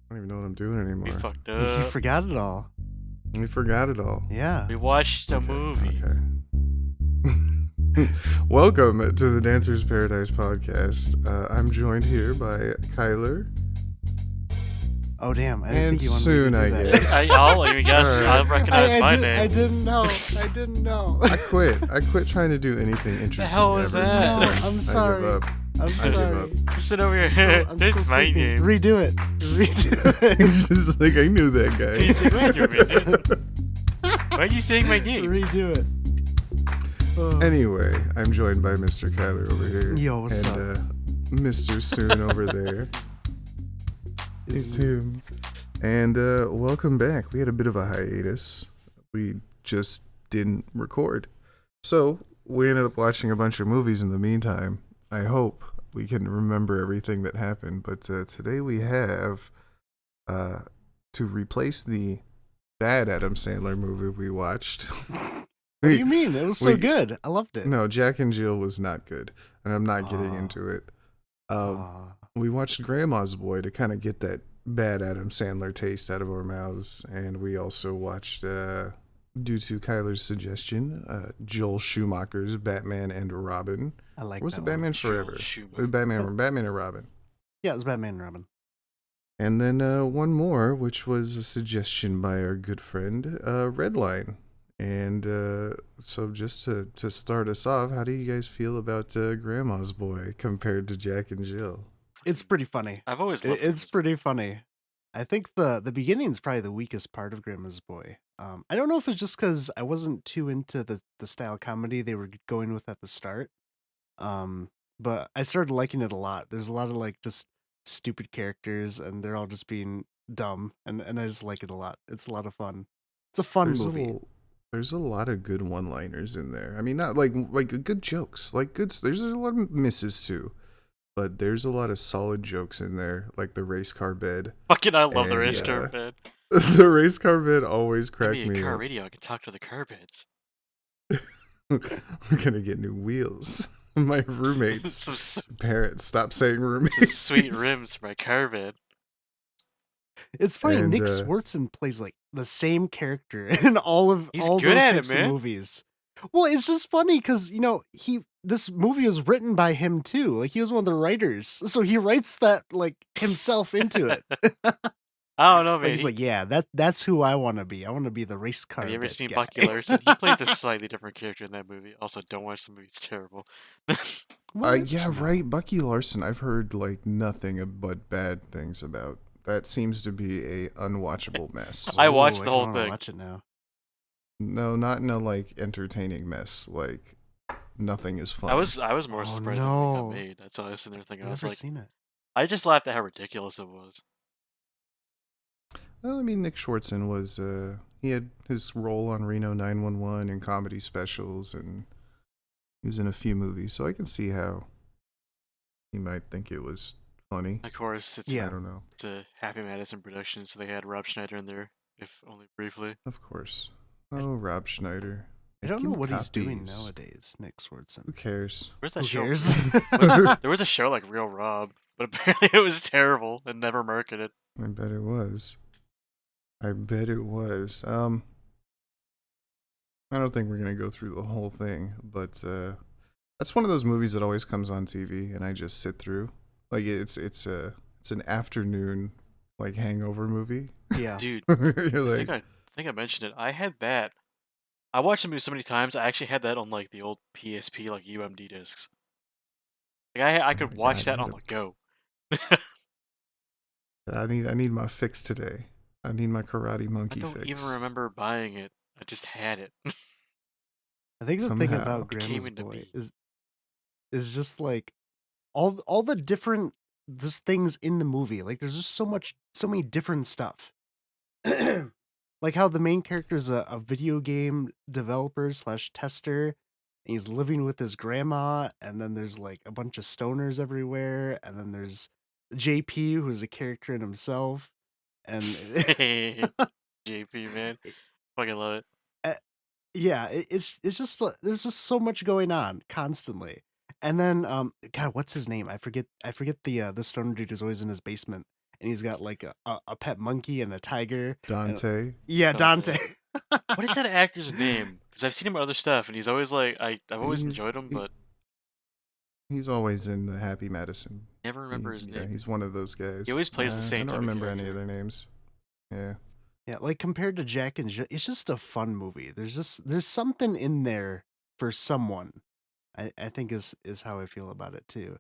I don't even know what I'm doing We anymore. fucked You up. forgot it all. We forgot it all. Yeah. We watched a movie. Okay. Welcome to the Dancer's Paradise podcast. I'm joined here by Kyler. Oh damn! I didn't And think you wanted soon, me to I do that. guess. I guess Alright. I'll recognize my I name. didn't know. I didn't know. I quit. I quit trying to do anything interesting. hell was ever. that? No, I'm sorry. I give up. I'm I give sorry. up. Sit over I'm here. still It's my sleeping. name. Redo it. Redo it. It's just like I knew that guy. He's like, wait a minute. Why are you saying my name? Redo it. Oh. Anyway, I'm joined by Mr. Kyler over here. Yo, what's and, up? Mr. Soon over there. It's him. And welcome back. We had a bit of a hiatus. We just didn't record. So we ended up watching a bunch of movies in the meantime. I hope we can remember everything that happened. But today we have to replace the bad Adam Sandler movie we watched. What do you mean? It was so good. I loved it. No, Jack and Jill was not good. And I'm not getting Aw. into it. Aw. We watched Grandma's Boy to kind of get that bad Adam Sandler taste out of our mouths. And we also watched, due to Kyler's suggestion, Joel Schumacher's Batman and Robin. I like Or was that it one. Batman Forever? Joel It Schumacher. was Batman and Robin. Yeah, it was Batman and Robin. And then one more, which was a suggestion by our good friend, Redline. And so just to start us off, how do you guys feel about Grandma's Boy compared to Jack and Jill? It's pretty funny. I've always loved It's this. pretty funny. I think the beginning is probably the weakest part of Grandma's Boy. I don't know if it's just because I wasn't too into the style comedy they were going with at the start. But I started liking it a lot. There's a lot of like just stupid characters, and they're all just being dumb, and I just like it a lot. It's a lot of fun. It's a fun movie. There's a lot of good one-liners in there. I mean, not like good jokes, like good. There's a lot of misses too, but there's a lot of solid jokes in there, like the race car bed. Fucking I love the And, race car bed. The race car bed always Give cracked me a me car up. radio. I can talk to the car beds. We're gonna get new wheels. My roommates' some parents stopped saying roommates. sweet rims for my car bed. It's funny. And, Nick Swartzen plays like the same character in all He's those good at it, types of man. movies. Well, it's just funny because this movie was written by him too. Like he was one of the writers, so he writes that like himself into it. I don't know, Like man. he's like, yeah, that's who I want to be. I want to be the race car. Have you ever bed seen guy. Bucky Larson? He plays a slightly different character in that movie. Also, don't watch the movie; it's terrible. What? Yeah, right. Bucky Larson. I've heard like nothing but bad things about. That seems to be a unwatchable mess. I watched Ooh, the whole kinda wanna thing. Watch it now. No, not in a like entertaining mess. Like nothing is funny. I was more Oh, surprised that it no. got made. That's why I was sitting there thinking. I've I was never like, seen it. I just laughed at how ridiculous it was. Well, I mean, Nick Swartzen was. He had his role on Reno 911 and comedy specials, and he was in a few movies. So I can see how he might think it was funny. Of course, it's Yeah. I don't know. it's a Happy Madison production, so they had Rob Schneider in there, if only briefly. Of course. Oh, Rob Schneider. I don't know Making what he's doing copies. nowadays. Nick Swartzen. Who cares? Where's that Who show? cares? There was a show like Real Rob, but apparently it was terrible and never marketed. I bet it was. I bet it was. I don't think we're gonna go through the whole thing, but that's one of those movies that always comes on TV, and I just sit through. Like it's an afternoon like hangover movie. Yeah. Dude, You're I like, think I mentioned it. I had that. I watched the movie so many times. I actually had that on like the old PSP like UMD discs. Like I could my watch God, that I on had the go. I need my fix today. I need my Karate I Monkey don't fix. even remember buying it. I just had it. I think the thing Somehow. about It came Grandma's into Boy being. is just like all the different just things in the movie. Like there's just so many different stuff. Like how the main character is a video game developer / tester, and he's living with his grandma, and then there's like a bunch of stoners everywhere, and then there's JP who's a character in himself, and JP, man. Fucking love it. yeah, it's just there's just so much going on constantly. And then God, what's his name? I forget the stoner dude who's always in his basement. and he's got like a pet monkey and a tiger. Dante. Yeah, Dante. Dante. What is that actor's name? Because I've seen him in other stuff, and he's always like I've always He's- enjoyed him, he- but He's always in the Happy Madison. never remember his Yeah, name. he's one of those guys. He always plays the same I type don't of remember any of character. their names. Yeah. Yeah, like compared to Jack and Jill, it's just a fun movie. There's something in there for someone. I think is how I feel about it too.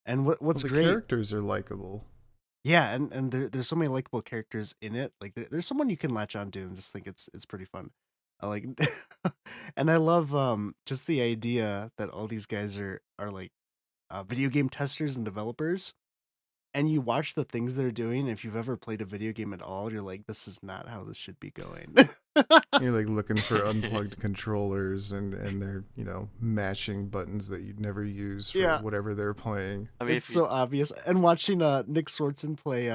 And what's Well, the great, characters are likable. yeah, and there's so many likable characters in it. Like there's someone you can latch on to and just think it's pretty fun. I like, and I love just the idea that all these guys are like video game testers and developers. And you watch the things they're doing. If you've ever played a video game at all, you're like, this is not how this should be going. You're like looking for unplugged controllers and they're, matching buttons that you'd never use for Yeah. whatever they're playing. I mean, It's so obvious. And watching Nick Swartzen play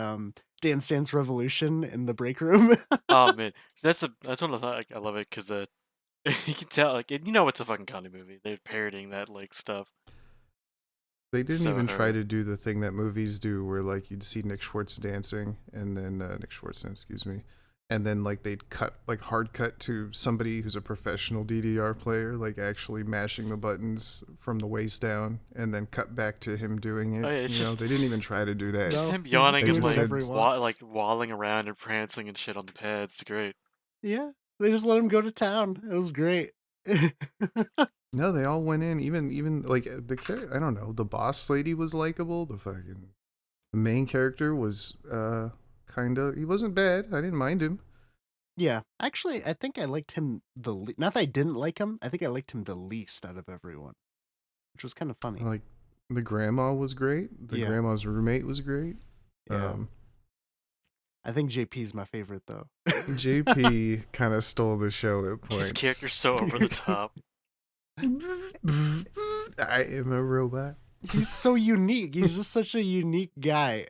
Dance Dance Revolution in the break room. oh man, that's one of the like, I love it because you can tell like it's a fucking comedy movie. They're parodying that like stuff. They didn't So even try hard. to do the thing that movies do where like you'd see Nick Schwartz dancing and then Nick Schwartzen, excuse me. And then like they'd cut like hard cut to somebody who's a professional DDR player, like actually mashing the buttons from the waist down and then cut back to him doing it. Oh, yeah, it's just- they didn't even try to do that. Just No, him he's just yawning doing and like whatever he wants. waddling around and prancing and shit on the pads. It's great. Yeah, they just let him go to town. It was great. No, they all went in. Even like I don't know. The boss lady was likable. The main character was he wasn't bad. I didn't mind him. Yeah, actually, I think I liked him not that I didn't like him. I think I liked him the least out of everyone, which was kind of funny. Like the grandma was great. The Yeah. grandma's roommate was great. Yeah. I think JP's my favorite though. JP kind of stole the show at points. His character's so over the top. I am a robot. He's so unique. He's just such a unique guy.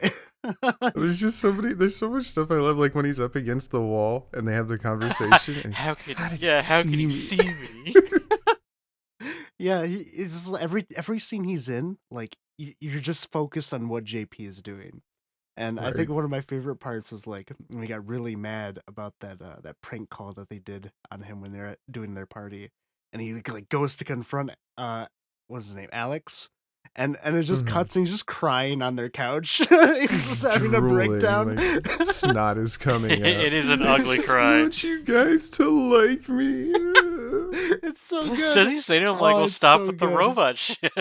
There's just there's so much stuff I love, like when he's up against the wall and they have the conversation. And How could did he me?" see me? Yeah, it's just every scene he's in, like you're just focused on what JP is doing. And I think Right. one of my favorite parts was like when he got really mad about that prank call that they did on him when they're doing their party, and he like goes to confront what's his name, Alex, and it just Mhm. cuts and he's just crying on their couch. He's just having a Drooling, breakdown. like, snot is coming out. It is an I ugly just cry. want you guys to like me. It's so good. Does he say to him like, Oh, "Well, it's stop so with the good. robot shit"?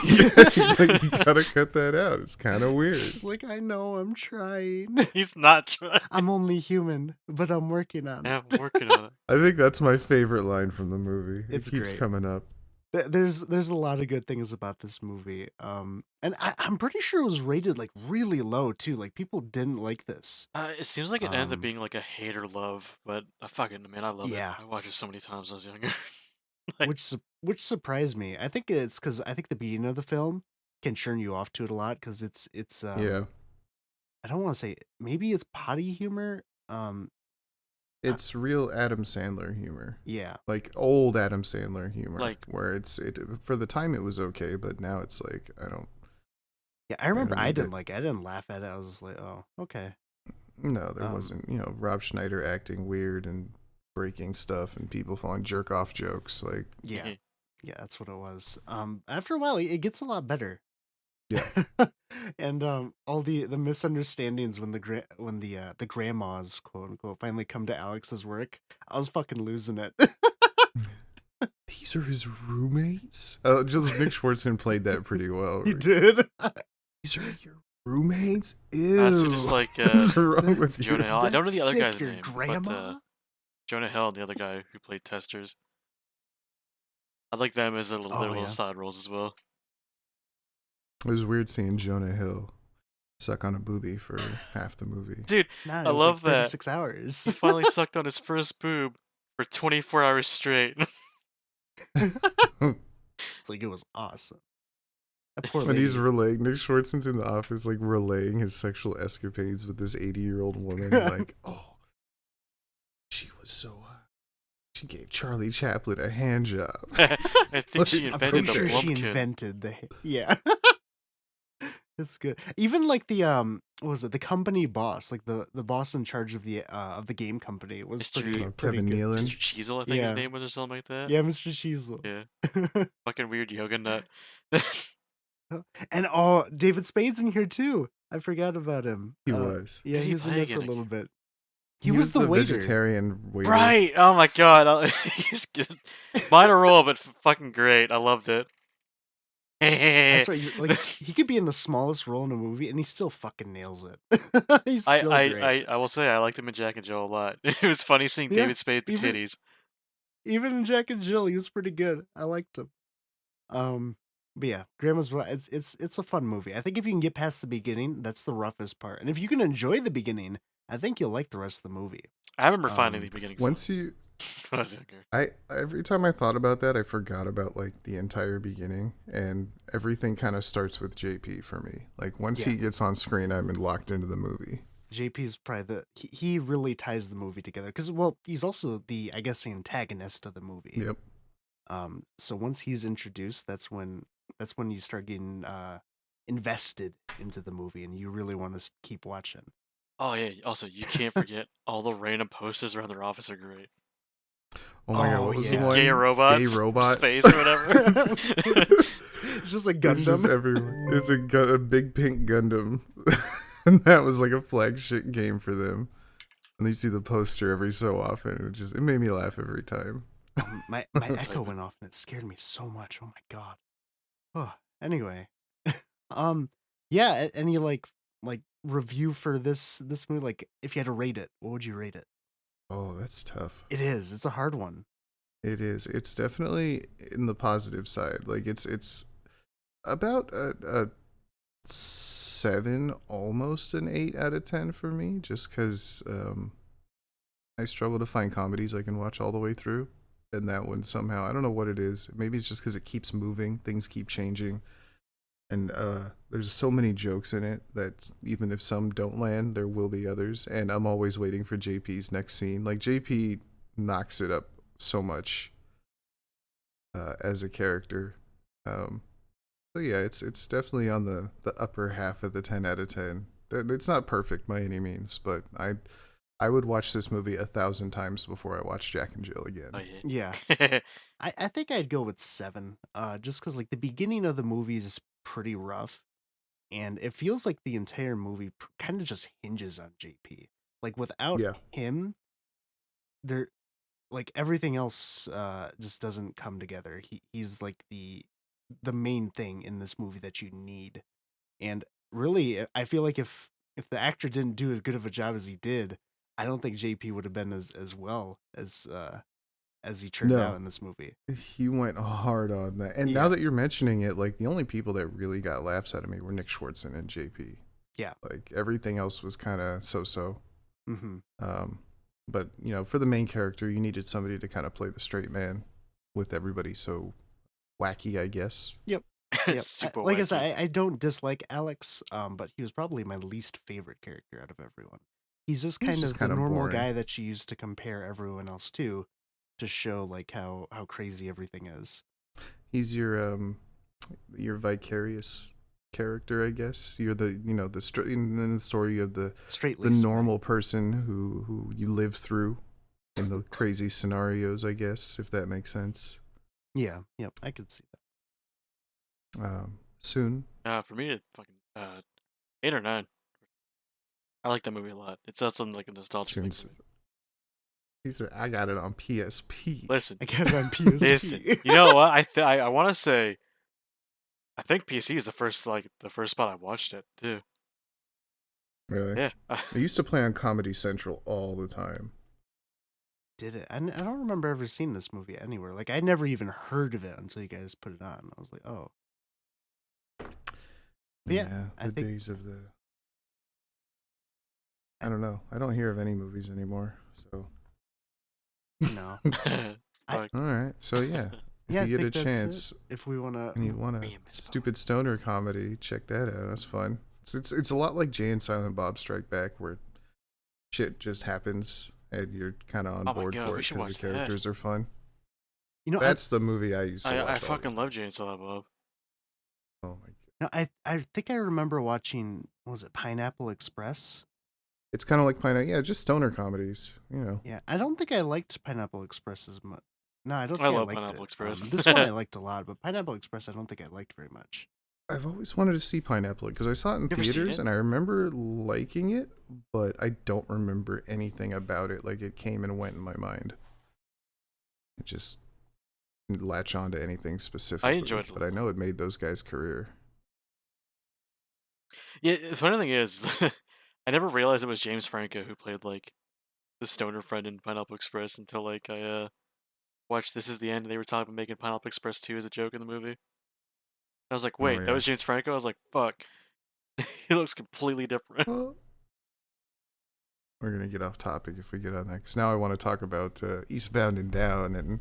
Yeah, he's like, you gotta cut that out. It's kind of weird. He's like, I know, I'm trying. He's not trying. I'm only human, but I'm working on it. I'm working on it. I think that's my favorite line from the movie. It's it keeps great. coming up. There's a lot of good things about this movie. And I'm pretty sure it was rated like really low too. Like people didn't like this. It seems like it ended up Um, being like a hate or love, but I love Yeah. it. I watched it so many times when I was younger. Like- which surprised me. I think it's because I think the beginning of the film can turn you off to it a lot because it's Yeah, I don't want to say maybe it's potty humor. it's real Adam Sandler humor, Yeah. like old Adam Sandler humor, Like- where it for the time it was okay, but now it's like I don't. Yeah, I remember don't I need didn't it. like it. I didn't laugh at it. I was just like, oh, okay. No, there Um, wasn't. Rob Schneider acting weird and breaking stuff and people falling jerk off jokes. Like, Yeah. Yeah, that's what it was. After a while, it gets a lot better. Yeah. And all the misunderstandings when the grandmas quote unquote finally come to Alex's work, I was fucking losing it. these are his roommates. Just Nick Schwartzen played that pretty well. He did. These are your roommates. Ew. So just like What's wrong with you? Jonah Hill. I don't know the That's other sick, guy's your name, grandma? but Jonah Hill and the other guy who played Testers. I like them as their Oh, little yeah. side roles as well. It was weird seeing Jonah Hill suck on a boobie for half the movie. Dude, Nah, it I was love like that. 36 hours. he finally sucked on his first boob for 24 hours straight. It's like it was awesome. That poor And he's lady. relaying, Nick Schwartzen's in the office, like relaying his sexual escapades with this 80-year-old woman. Like, oh, she was so hot. She gave Charlie Chaplin a hand job. I think she I'm invented I'm the pretty sure she Blumpkin. invented the yeah. It's good. Even like the what was it? The company boss, like the boss in charge of the game company was Mr. Oh, pretty Kevin good. Nealon. Mr. Cheezel, I think his Yeah. name was, or something like that. Yeah, Mr. Sheasel. Yeah, fucking weird yoga nut. And oh, David Spade's in here too. I forgot about him. He was. Yeah, Did he he was in play there for a again? little bit. He was the waiter. vegetarian waiter. Right. Oh my god. He's good. Minor role, but fucking great. I loved it. I swear, like he could be in the smallest role in a movie and he still fucking nails it. He's still great. I will say I liked him in Jack and Joe a lot. It was funny seeing Yeah, David Spade with even- titties. Even in Jack and Jill, he was pretty good. I liked him. But yeah, Grandma's Boy, it's a fun movie. I think if you can get past the beginning, that's the roughest part. And if you can enjoy the beginning, I think you'll like the rest of the movie. I remember finding the beginning Once funny you, when I was younger. every time I thought about that, I forgot about like the entire beginning, and everything kind of starts with JP for me. Like once Yeah. he gets on screen, I'm locked into the movie. JP's probably he really ties the movie together because he's also the I guess the antagonist of the movie. Yep. So once he's introduced, that's when you start getting invested into the movie and you really want to keep watching. Oh yeah. Also, you can't forget all the random posters around their office are great. Oh my god, Oh, what was yeah. the one? Gay robots, Gay robot. space or whatever. It's just like It's just Gundam. everywhere. It's a big pink Gundam, and that was like a flagship game for them. And you see the poster every so often. It made me laugh every time. My echo went off and it scared me so much. Oh my god. Oh, anyway, yeah. Any like review for this movie? Like, if you had to rate it, what would you rate it? Oh, that's tough. It is. It's a hard one. It is. It's definitely in the positive side. Like it's about a 7, almost an 8 out of 10 for me. Just because I struggle to find comedies I can watch all the way through, and that one somehow, I don't know what it is. Maybe it's just because it keeps moving, things keep changing, and there's so many jokes in it that even if some don't land, there will be others. And I'm always waiting for JP's next scene. Like JP knocks it up so much as a character. So yeah, it's definitely on the upper half of the 10 out of 10. It's not perfect by any means, but I would watch this movie 1,000 times before I watch Jack and Jill again. Oh Yeah. yeah. I think I'd go with 7. Just because like the beginning of the movie is pretty rough, and it feels like the entire movie kind of just hinges on JP. Like without Yeah. him, there, like everything else, just doesn't come together. He's like the main thing in this movie that you need, and really, I feel like if the actor didn't do as good of a job as he did, I don't think JP would have been as well as he turned No. out in this movie. He went hard on that. And Yeah. now that you're mentioning it, like the only people that really got laughs out of me were Nick Schwartzen and JP. Yeah. Like everything else was kind of so-so. Mm-hmm. But you know, for the main character, you needed somebody to kind of play the straight man with everybody so wacky, I guess. Yep. Super Like I wacky. said, I don't dislike Alex, but he was probably my least favorite character out of everyone. He's just kind of the normal boring. guy that you used to compare everyone else to show like how crazy everything is. He's your vicarious character, I guess. You're the in the story of the Straight normal person who you live through in the crazy scenarios, I guess, if that makes sense. Yeah, yep, I could see that. Soon. For me, it fucking 8 or 9. I like that movie a lot. It's also like a nostalgic thing Soon's, for me. he said, I got it on PSP. Listen, I got it on PSP. listen. You know what? I want to say, I think PC is the first spot I watched it too. Really? Yeah. I used to play on Comedy Central all the time. Did it? I don't remember ever seeing this movie anywhere. Like I never even heard of it until you guys put it on. I was like, oh. But yeah, I the think- days of the. I don't know. I don't hear of any movies anymore. So. No. All right. So yeah, if Yeah, I you get a think that's chance it. If we want to, and you want a Reinvent stupid stoner comedy, check that out. That's fun. It's a lot like Jay and Silent Bob Strike Back, where shit just happens and you're kind of on Oh my board God, for we it should because the watch that. characters are fun. you know, That's the movie I used to watch. I all the fucking time. love Jane and Silent Bob. Oh my god. No, I think I remember watching, was it Pineapple Express? It's kind of like yeah, just stoner comedies, you know. Yeah, I don't think I liked Pineapple Express as much. No, I don't I think I love liked Pineapple it. Express. This one I liked a lot, but Pineapple Express I don't think I liked very much. I've always wanted to see Pineapple because I saw it in You ever seen theaters it? and I remember liking it, but I don't remember anything about it. Like it came and went in my mind. It just didn't latch on to anything I specifically, enjoyed it a but I lot. know it made those guys' career. Yeah, the funny thing is, I never realized it was James Franco who played like the stoner friend in Pineapple Express until like I watched This Is the End and they were talking about making Pineapple Express 2 as a joke in the movie. I was like, Oh wait, that yeah. was James Franco? I was like, fuck. He looks completely different. Well, we're gonna get off topic if we get on that because now I want to talk about Eastbound and Down and.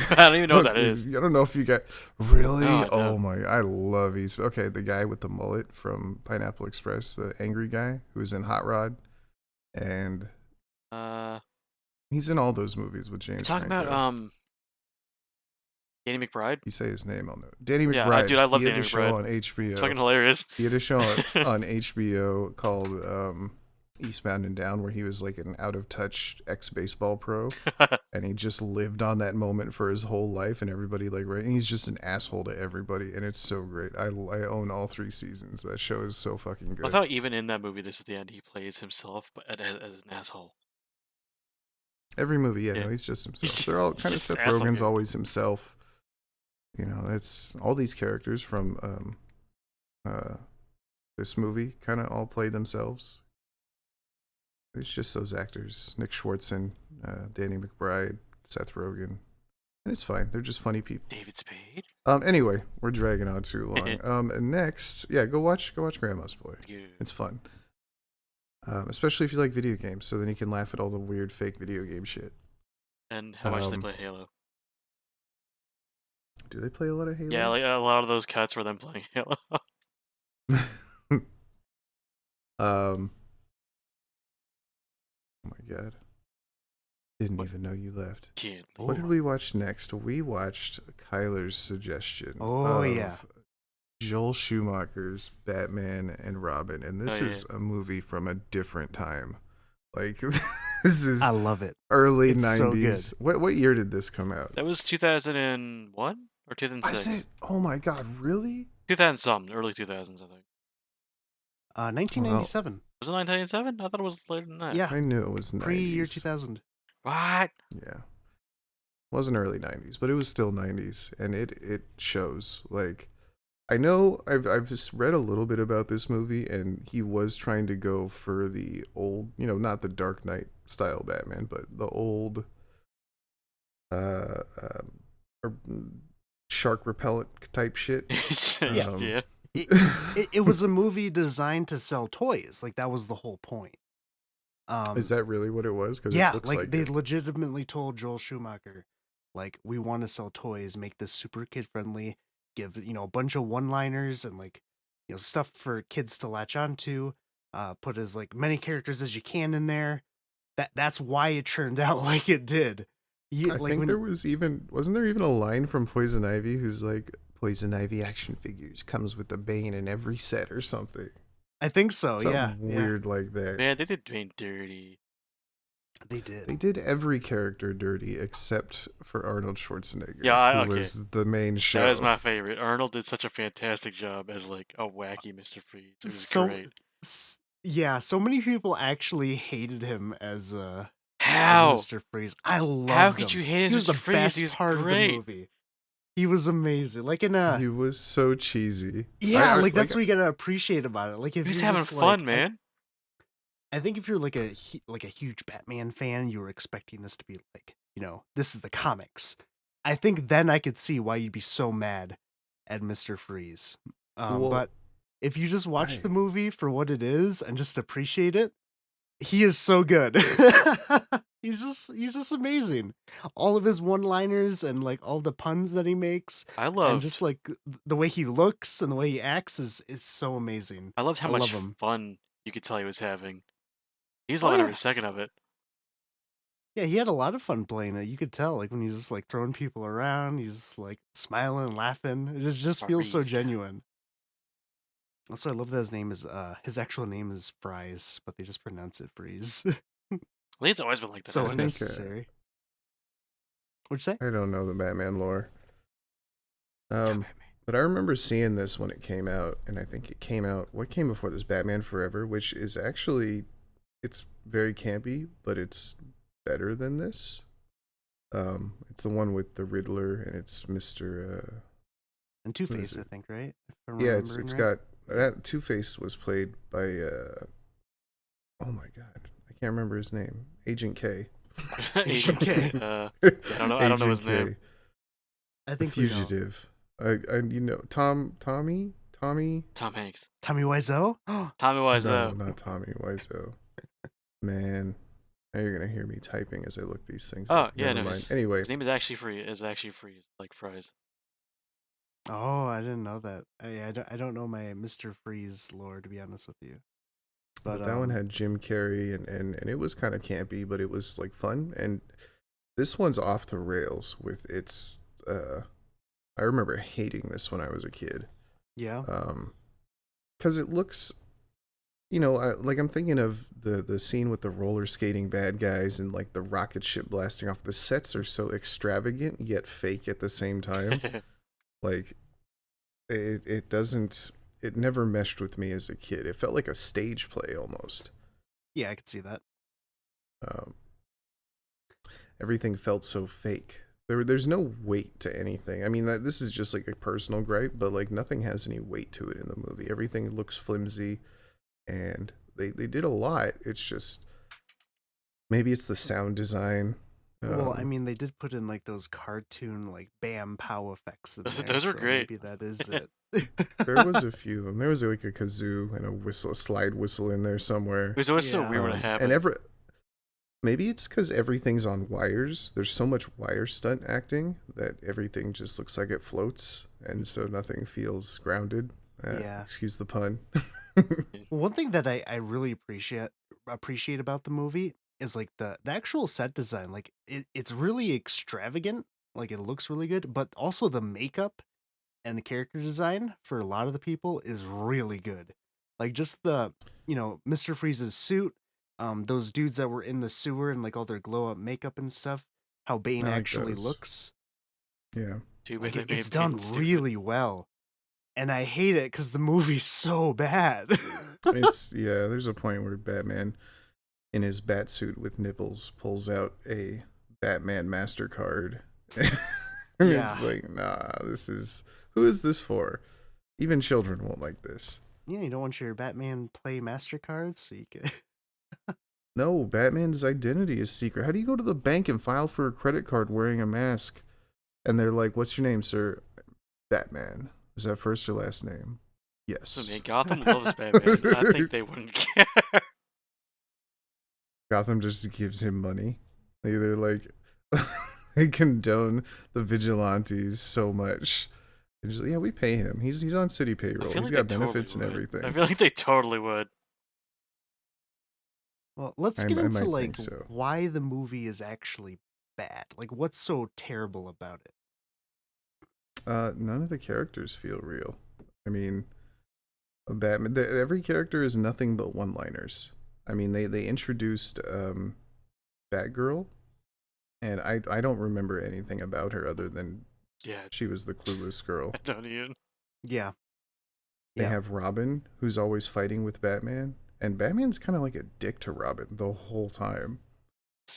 I don't even know what that is. I don't know if you got really. No, I Oh don't. my! I love East. Okay, the guy with the mullet from Pineapple Express, the angry guy who was in Hot Rod, and Uh, he's in all those movies with you're James talking about Franco. Danny McBride? You say his name, I'll know. Danny Yeah, McBride. dude, I He love had Danny a show McBride. on It's HBO. fucking hilarious. He had a show on HBO called Eastbound and Down, where he was like an out of touch ex baseball pro, and he just lived on that moment for his whole life, and everybody like right, and he's just an asshole to everybody, and it's so great. I own all 3 seasons. That show is so fucking I good. thought even in that movie, This Is the End, he plays himself, but as an asshole. Every movie, yeah, Yeah, no, he's just himself. They're all he's kind of just an Seth asshole. Rogen's Dude. always himself. You know, that's all these characters from uh this movie kind of all play themselves. It's just those actors, Nick Schwartzen, Danny McBride, Seth Rogen, and it's fine. They're just funny people. David Spade. Anyway, we're dragging on too long. And next, yeah, go watch Grandma's Boy. Dude. It's fun. Especially if you like video games, so then you can laugh at all the weird fake video game shit. And how much they Um, play Halo. Do they play a lot of Halo? Yeah, like a lot of those cuts were them playing Halo. Oh my god. Didn't even know you left. Kid. What did we watch next? We watched Kyler's suggestion Oh, of yeah. Joel Schumacher's Batman and Robin, and this Oh, yeah. is a movie from a different time. Like this is I love it. early It's so 90s. What year did this come out? That was 2001 or I 2006? said, oh my god, really? 2000 something, early 2000s, I think. 1997. Was it 1997? I thought it was later than that. Yeah, I knew it was 90s. pre-year 2000. What? Yeah. Wasn't early 90s, but it was still 90s, and it shows. Like I know I've just read a little bit about this movie, and he was trying to go for the old, not the Dark Knight style Batman, but the old or shark repellent type shit. Yeah. It was a movie designed to sell toys. Like that was the whole point. Is that really what it was? Because Yeah, it looks like like they it. legitimately told Joel Schumacher, like, we want to sell toys, make this super kid friendly, give a bunch of one-liners and like stuff for kids to latch onto. Put as like many characters as you can in there. That's why it turned out like it did. I think there wasn't there even a line from Poison Ivy who's like, Poison Ivy action figures comes with a Bane in every set or something. I think so. Something Yeah, weird like that. Man, they did Dwayne dirty. they did. They did every character dirty except for Arnold Schwarzenegger, Yeah, who okay. was the main show. That was my favorite. Arnold did such a fantastic job as like a wacky Mr. Freeze. It was great. Yeah, so many people actually hated him as How? Mr. Freeze. I loved him. How could you hate him He as was Mr. the Freeze? best He was part great. of the movie. He was amazing. Like in a He was so cheesy. yeah, like that's what you gotta appreciate about it. Like if He was you're having just, fun, like, man. I think if you're like a huge Batman fan, you were expecting this to be like, this is the comics. I think then I could see why you'd be so mad at Mr. Freeze. Well, but if you just watch the movie for what it is and just appreciate it, he is so good. he's just amazing. All of his one-liners and like all the puns that he makes, and just like the way he looks and the way he acts is so amazing. I loved how much him. fun you could tell he was having. He was loving every second of it. Yeah, he had a lot of fun playing it. You could tell, like when he's just like throwing people around, he's like smiling and laughing. It just feels so genuine. Also, I love that his name is his actual name is Fries, but they just pronounce it Freeze. I think it's always been like that, So I hasn't it? think unnecessary. What'd you say? I don't know the Batman lore. Yeah, Um, Batman. but I remember seeing this when it came out, and I think it came out. What came before this? Batman Forever, which is actually it's very campy, but it's better than this. It's the one with the Riddler, and it's Mister. And Two What is Face, I it? think, right? If I'm Yeah, remembering it's right. got that Two-Face was played by oh my god, I can't remember his name. Agent K. Agent K. I don't know. I don't know Agent his name. K. I The think we know. Fugitive. I Tommy. Tom Hanks. Tommy Wiseau? Tommy No, Wiseau. not Tommy Wiseau. Man, now you're gonna hear me typing as I look these things Oh up. yeah, Never no. mind. His Anyway, his name is actually Free. Is actually Freeze, like fries. Oh, I didn't know that. I don't know my Mr. Freeze lore, to be honest with you. But but that one had Jim Carrey, and it was kind of campy, but it was like fun. And this one's off the rails with its. I remember hating this when I was a kid. yeah. Because it looks, like I'm thinking of the scene with the roller skating bad guys and like the rocket ship blasting off. The sets are so extravagant yet fake at the same time. Like it doesn't. It never meshed with me as a kid. It felt like a stage play almost. Yeah, I could see that. Um, Everything felt so fake. There's no weight to anything. I mean, this is just like a personal gripe, but like nothing has any weight to it in the movie. Everything looks flimsy, and they did a lot. It's just maybe it's the sound design. Well, I mean, they did put in like those cartoon like bam pow effects in there, Those were so great. maybe that is it. There was a few of them. There was like a kazoo and a whistle, a slide whistle in there somewhere. It was always so Yeah. weird when it And happened. maybe it's because everything's on wires. There's so much wire stunt acting that everything just looks like it floats, and so nothing feels grounded. Yeah. Excuse the pun. One thing that I really appreciate about the movie is like the actual set design. Like it's really extravagant. Like it looks really good, but also the makeup and the character design for a lot of the people is really good. Like just the Mr. Freeze's suit, those dudes that were in the sewer and like all their glow up makeup and stuff, how Bane I like actually those. looks. Yeah. Too Like bad they it's made Bane done stupid. really well. And I hate it because the movie's so bad. There's a point where Batman in his bat suit with nipples pulls out a Batman MasterCard. And it's Yeah. like, nah, who is this for? Even children won't like this. Yeah, you don't want your Batman play MasterCards, so you can. No, Batman's identity is secret. How do you go to the bank and file for a credit card wearing a mask? And they're like, what's your name, sir? Batman. Is that first or last name? Yes. I mean, Gotham loves Batman. I think they wouldn't care. Gotham just gives him money. They're like, they condone the vigilantes so much. They're just like, yeah, we pay him. He's on city I payroll. feel He's like got they benefits totally and would. everything. I feel like they totally would. Well, let's I get into might like think so. why the movie is actually bad. Like, what's so terrible about it? None of the characters feel real. I mean, Batman. Every character is nothing but one-liners. I mean, they introduced Batgirl, and I don't remember anything about her other than Yeah, she was the clueless girl. I don't even. Yeah. They Yeah. have Robin, who's always fighting with Batman, and Batman's kind of like a dick to Robin the whole time.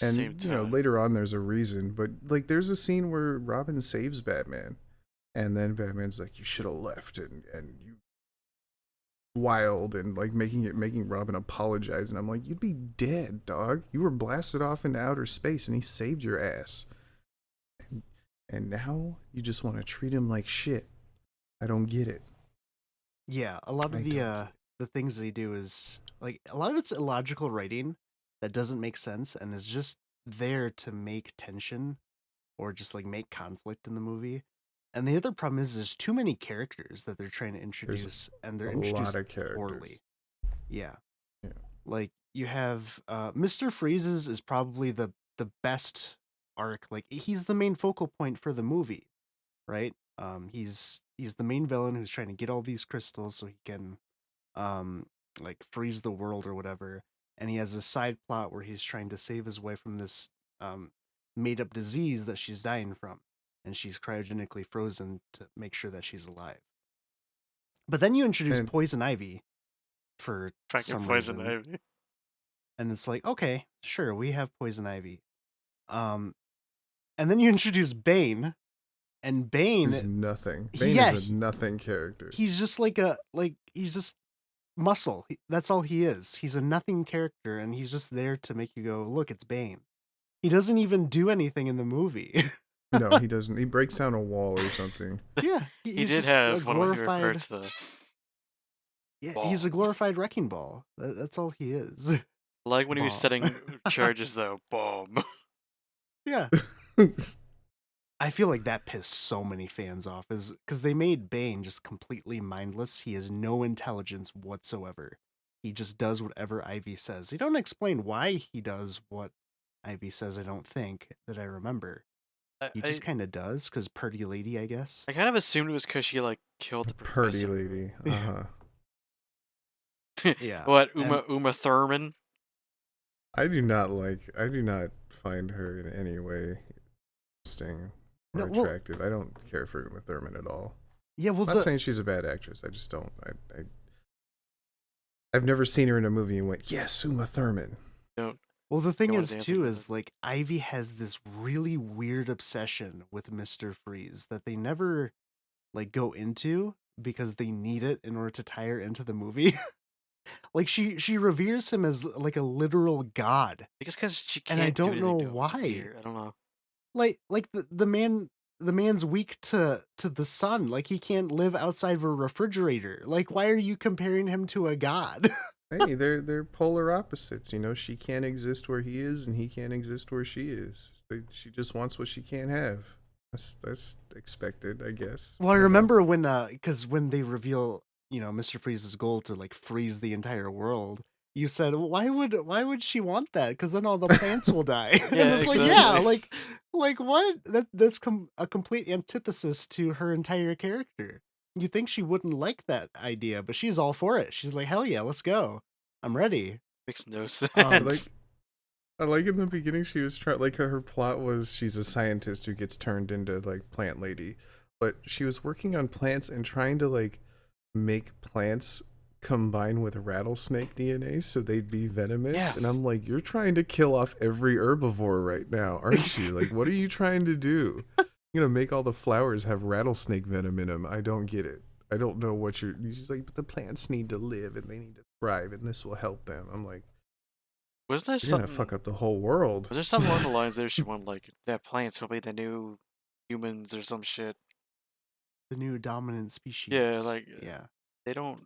And Same time. later on there's a reason, but like there's a scene where Robin saves Batman, and then Batman's like, "You should have left," and you wild and like making Robin apologize, and I'm like, "You'd be dead, dog. You were blasted off into outer space, and he saved your ass, and now you just want to treat him like shit. I don't get it." Yeah. A lot I of don't get it. the things they do is like a lot of it's illogical writing that doesn't make sense and is just there to make tension or just like make conflict in the movie. And the other problem is there's too many characters that they're trying to There's introduce, and they're a lot introduced of characters. poorly. Yeah. Yeah. Like you have Mr. Freeze's is probably the best arc. Like he's the main focal point for the movie, right? He's the main villain who's trying to get all these crystals so he can um like freeze the world or whatever, and he has a side plot where he's trying to save his wife from this made up disease that she's dying from, and she's cryogenically frozen to make sure that she's alive. But then you introduce And poison ivy for Fucking some poison reason, ivy. and it's like, okay, sure, we have poison ivy. Um, and then you introduce Bane, and there's Bane, nothing. Bane yeah, is a nothing character. he's just he's just muscle. That's all he is. He's a nothing character, and he's just there to make you go, look, it's Bane. He doesn't even do anything in the movie. No, he doesn't. He breaks down a wall or something. Yeah, He he's did just a have one of my favorite glorified. parts, though. Yeah, Ball. he's a glorified wrecking ball. That's all he is. Like when he was Ball. setting charges, though. Boom. Yeah. I feel like that pissed so many fans off, is because they made Bane just completely mindless. He has no intelligence whatsoever. He just does whatever Ivy says. They don't explain why he does what Ivy says, I don't think, that I remember. He just kind of does, because pretty lady, I guess. I kind of assumed it was because she like killed the Pretty professor. lady. Yeah. What, and- Uma Thurman? I do not find her in any way interesting or No, well- attractive. I don't care for Uma Thurman at all. Yeah, well, I'm not saying she's a bad actress. I just don't. I've never seen her in a movie and went, yes, Uma Thurman. Well, the thing wanna is, dance too, against is like Ivy has this really weird obsession with Mr. Freeze that they never like go into because they need it in order to tie her into the movie. Like she reveres him as like a literal god. I guess because she And can't. I do don't anything know to him. It's why. weird. I don't know. Like the man's weak to the sun. Like he can't live outside of a refrigerator. Like why are you comparing him to a god? Hey, they're polar opposites. You know, she can't exist where he is, and he can't exist where she is. She just wants what she can't have. That's expected, I guess. Well, I remember when because when they reveal, Mr. Freeze's goal to like freeze the entire world, you said, why would she want that? Because then all the plants will die. And Yeah, it's like, yeah, exactly. like what? That's a complete antithesis to her entire character. You think she wouldn't like that idea, but she's all for it. She's like, hell yeah, let's go. I'm ready. Makes no sense. I like in the beginning she was trying, like her plot was she's a scientist who gets turned into like plant lady, but she was working on plants and trying to like make plants combine with rattlesnake DNA so they'd be venomous. Yeah. And I'm like, you're trying to kill off every herbivore right now, aren't you? Like, what are you trying to do? You're gonna make all the flowers have rattlesnake venom in them. I don't get it. I don't know what you're just like, but the plants need to live and they need to thrive and this will help them. I'm like, Was there you're gonna something? fuck up the whole world. Was there something along the lines there? She wanted like that plants will be the new humans or some shit. The new dominant species. Yeah, like yeah. they don't.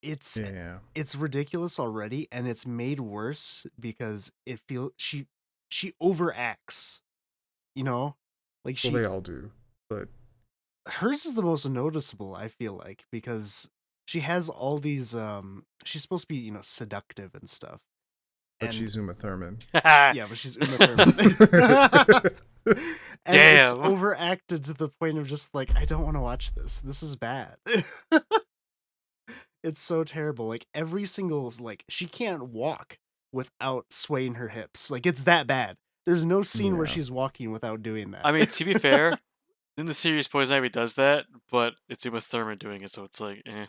It's Yeah. it's ridiculous already, and it's made worse because it feels she overacts. Like Well, they all do, but hers is the most noticeable, I feel like, because she has all these she's supposed to be, seductive and stuff. but she's Uma Thurman. Yeah, but she's Uma Thurman. And Damn. it's overacted to the point of just like, I don't want to watch this. This is bad. It's so terrible. Like every single like she can't walk without swaying her hips. Like it's that bad. There's no scene where Yeah. she's walking without doing that. I mean, to be fair, in the series, Poison Ivy does that, but it's Uma Thurman doing it, so it's like, eh.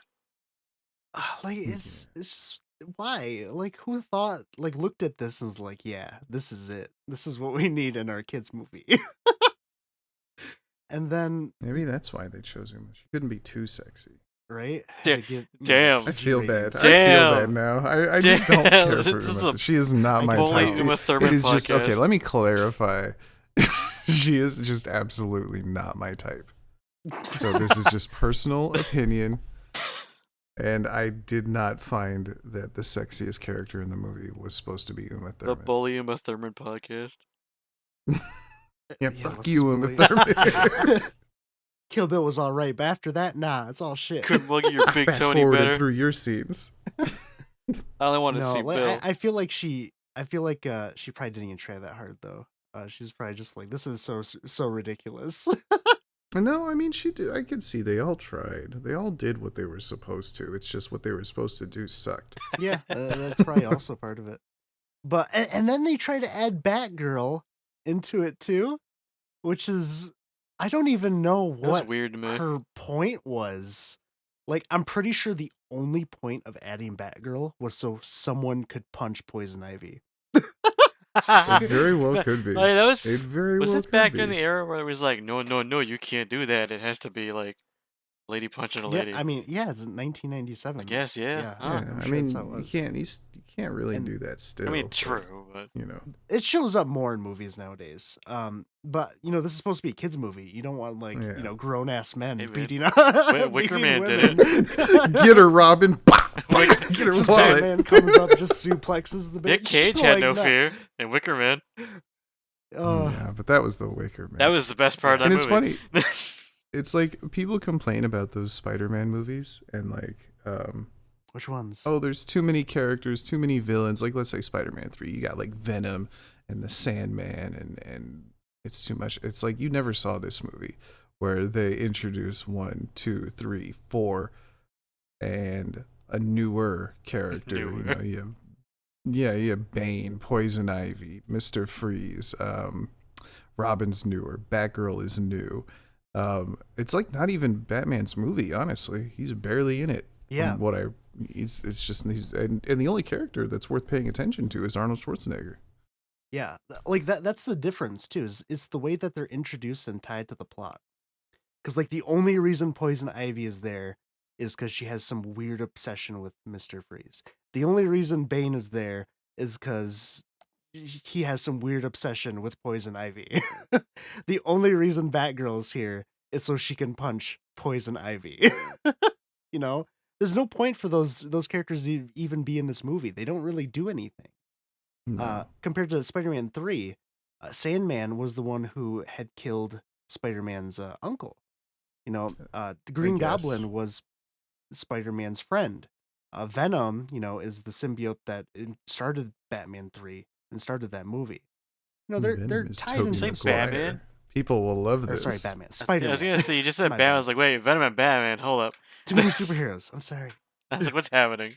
Like it's just why? Like who thought like looked at this and was like, yeah, this is it. This is what we need in our kids movie. And then Maybe that's why they chose Uma. She couldn't be too sexy. right? Da- To get, damn. I feel bad. PG I feel Damn. bad now. I just don't Damn. care for This is Uma. She is not my only type. Uma Thurman It is just okay. podcast. Let me clarify. She is just absolutely not my type. So this is just personal opinion. And I did not find that the sexiest character in the movie was supposed to be Uma The Thurman. Bully Uma Thurman podcast. Yeah, Yeah, fuck let's you, Uma believe- Thurman. Kill Bill was all right, but after that, nah, it's all shit. Couldn't look at your big Fast Tony forwarded better. through your scenes. I only wanted to see like, Bill. I feel like she probably didn't even try that hard though. She's probably just like, this is so ridiculous. No, I mean she did. I could see they all tried. They all did what they were supposed to. It's just what they were supposed to do sucked. Yeah, that's probably also part of it. But and then they try to add Batgirl into it too, which is I don't even know That was what weird to me. her point was. Like, I'm pretty sure the only point of adding Batgirl was so someone could punch Poison Ivy. It very well could be. Like, that It very was well it back could in be. the era where it was like, no, you can't do that. It has to be like lady punching a Yeah, lady. I mean, yeah, it's 1997. I guess, yeah. Yeah, Huh. Yeah, I'm I sure mean that's how it was. you can't really And- do that still. I mean, but, true, but you know. It shows up more in movies nowadays. But this is supposed to be a kids movie. You don't want like Yeah. grown ass men Hey, man. beating up. Wicker beating Man did women. Get her, Robin. Wicker- Get her Just wallet. Batman comes up, just suplexes the bitch. Nick Cage had like no that. fear, and Wicker Man. Yeah, but that was the Wicker Man. That was the best part and of it's that movie. funny. It's like people complain about those Spider-Man movies and like, Which ones? oh, there's too many characters, too many villains. Like let's say Spider-Man 3, you got like Venom and the Sandman, and it's too much. It's like you never saw this movie where they introduce 1, 2, 3, 4, and a newer character. Newer. You have Bane, Poison Ivy, Mr. Freeze. Robin's newer. Batgirl is new. It's like not even Batman's movie. Honestly, he's barely in it. Yeah. From and the only character that's worth paying attention to is Arnold Schwarzenegger. Yeah, like that's the difference too. Is it's the way that they're introduced and tied to the plot. Because like the only reason Poison Ivy is there is because she has some weird obsession with Mr. Freeze. The only reason Bane is there is because he has some weird obsession with Poison Ivy. The only reason Batgirl is here is so she can punch Poison Ivy. There's no point for those characters to even be in this movie. They don't really do anything. No. Compared to Spider-Man 3, Sandman was the one who had killed Spider-Man's uncle. The Green guess. Goblin was Spider-Man's friend. Venom, is the symbiote that started Batman 3 and started that movie. They're Venom is tied Tobey into Say the story. Maguire. Batman? People will love Or this. sorry, Batman. I Spider-Man. was gonna say, you just said My Batman. bad. I was like, wait, Venom and Batman. Hold up. Too many superheroes. I'm sorry. I was like, what's happening?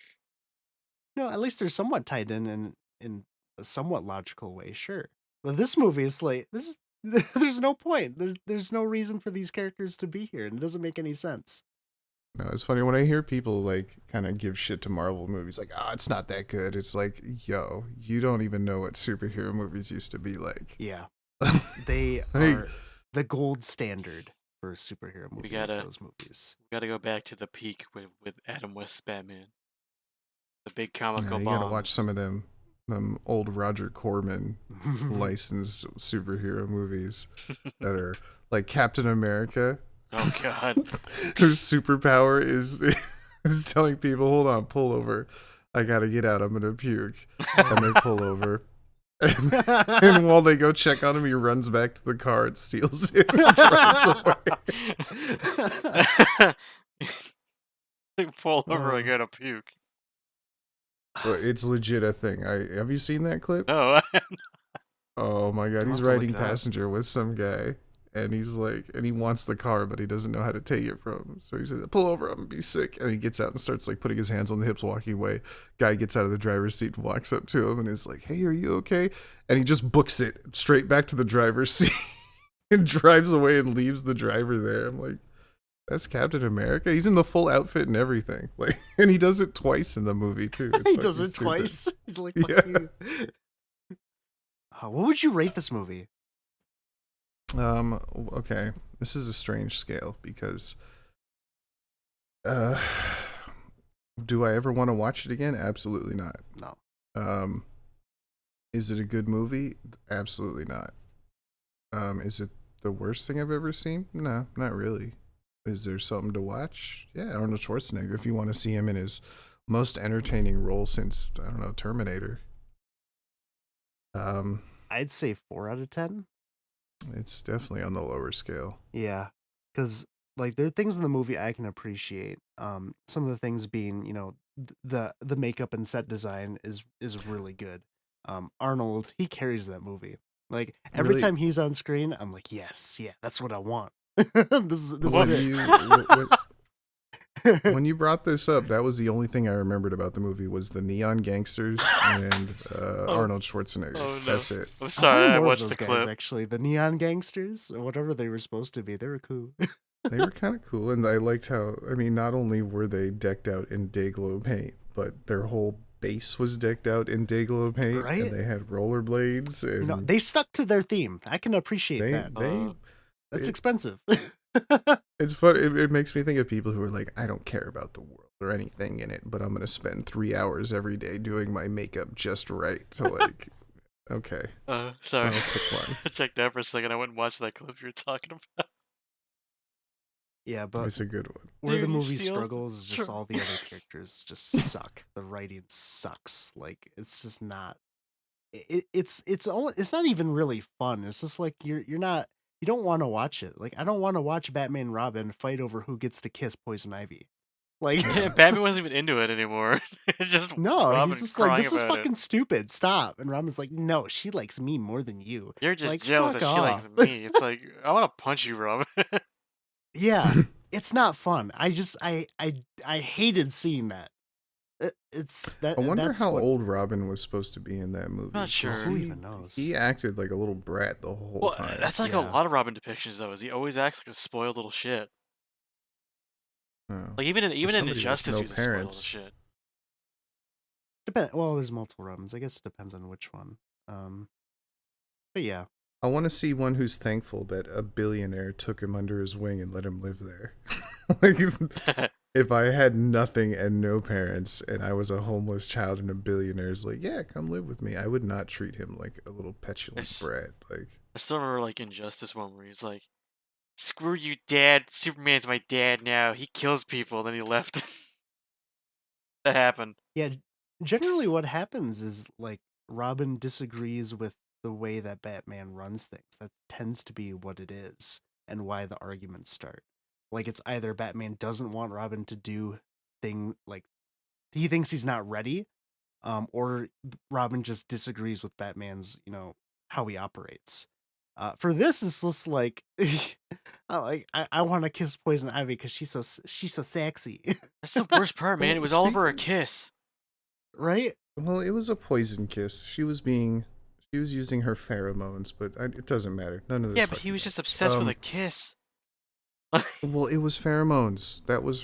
No, at least they're somewhat tied in a somewhat logical way, sure. But this movie is like there's no point. There's no reason for these characters to be here, and it doesn't make any sense. No, it's funny when I hear people like kind of give shit to Marvel movies, like, it's not that good. It's like, yo, you don't even know what superhero movies used to be like. Yeah. They Hey. are the gold standard for superhero movies, those movies. We gotta go back to the peak with Adam West's Batman. The big Yeah, comical you gotta watch some of them old Roger Corman licensed superhero movies that are like Captain America, Oh god. whose superpower is telling people, hold on, pull over. I gotta get out, I'm gonna puke. And they pull over. And while they go check on him, he runs back to the car and steals it and drives away. Pull over, I gotta puke. But it's legit a thing. Have you seen that clip? No. Oh my god, I'll he's have to look riding it up. passenger with some guy, and he's like, and he wants the car, but he doesn't know how to take it from him. So he says, "Pull over, I'm gonna be sick." And he gets out and starts like putting his hands on the hips, walking away. Guy gets out of the driver's seat and walks up to him and is like, "Hey, are you okay?" And he just books it straight back to the driver's seat and drives away and leaves the driver there. I'm like, that's Captain America. He's in the full outfit and everything. Like, and he does it twice in the movie too. It's He does fucking it stupid. twice. He's like, Yeah. fuck you. What would you rate this movie? Okay, this is a strange scale because do I ever want to watch it again? Absolutely not. No. Is it a good movie? Absolutely not. Is it the worst thing I've ever seen? No, not really. Is there something to watch? Yeah, Arnold Schwarzenegger, if you want to see him in his most entertaining role since, I don't know, Terminator. I'd say 4 out of 10. It's definitely on the lower scale. Yeah, because like there are things in the movie I can appreciate. Some of the things being, the makeup and set design is really good. Arnold, he carries that movie. Like every Really? time he's on screen, I'm like, yes, yeah, that's what I want. This What? is when it. you brought this up, that was the only thing I remembered about the movie was the neon gangsters and Arnold Schwarzenegger. Oh no! That's it. I'm I sorry. wanted I more of watched those the guys clip. actually. The neon gangsters, or whatever they were supposed to be. They were cool. They were kind of cool, and I liked how. I mean, not only were they decked out in Dayglow paint, but their whole base was decked out in Dayglow paint, Right? and they had rollerblades, and They stuck to their theme. I can appreciate they that. they. That's it- expensive. It's fun. It makes me think of people who are like, I don't care about the world or anything in it, but I'm gonna spend 3 hours every day doing my makeup just right to like. Okay, Sorry. I'll pick one. I checked out for a second. I went and watched that clip you were talking about. Yeah, but It's a good one. where Dude, the he movie steals the struggles is just all the other characters just suck. The writing sucks. Like it's just not. It's not even really fun. It's just like you don't want to watch it. Like I don't want to watch Batman and Robin fight over who gets to kiss Poison Ivy. Like Batman wasn't even into it anymore. It's just no, Robin he's just like crying this is about fucking stupid. Stop. And Robin's like, no, she likes me more than you. it. You're just Like, jealous fuck that she likes off. me. It's like I want to punch you, Robin. Yeah, it's not fun. I hated seeing that. It's that. I wonder that's how what, old Robin was supposed to be in that movie. Not 'cause sure. Who even knows? He acted like a little brat the whole Well, time. that's like a Yeah. lot of Robin depictions though. Is he always acts like a spoiled little shit? Oh. Like even in somebody with Injustice, no he was a spoiled little parents. shit. Well, there's multiple Robins. I guess it depends on which one. But yeah, I want to see one who's thankful that a billionaire took him under his wing and let him live there. Like, if I had nothing and no parents and I was a homeless child and a billionaire's like, yeah, come live with me, I would not treat him like a little petulant It's- brat. Like, I still remember like Injustice one where he's like, "Screw you, Dad. Superman's my dad now. He kills people." Then he left. That happened. yeah. Generally, what happens is like Robin disagrees with the way that Batman runs things. That tends to be what it is, and why the arguments start. Like it's either Batman doesn't want Robin to do like he thinks he's not ready, or Robin just disagrees with Batman's, how he operates. For this, it's just like, I want to kiss Poison Ivy because she's so sexy, That's the worst part, man. Well, It was all over a speaking- kiss. right? well, it was a poison kiss. She was using her pheromones, but it doesn't matter. None of this. Yeah, but he fucking was just matters. obsessed with a kiss. Well, it was pheromones. That was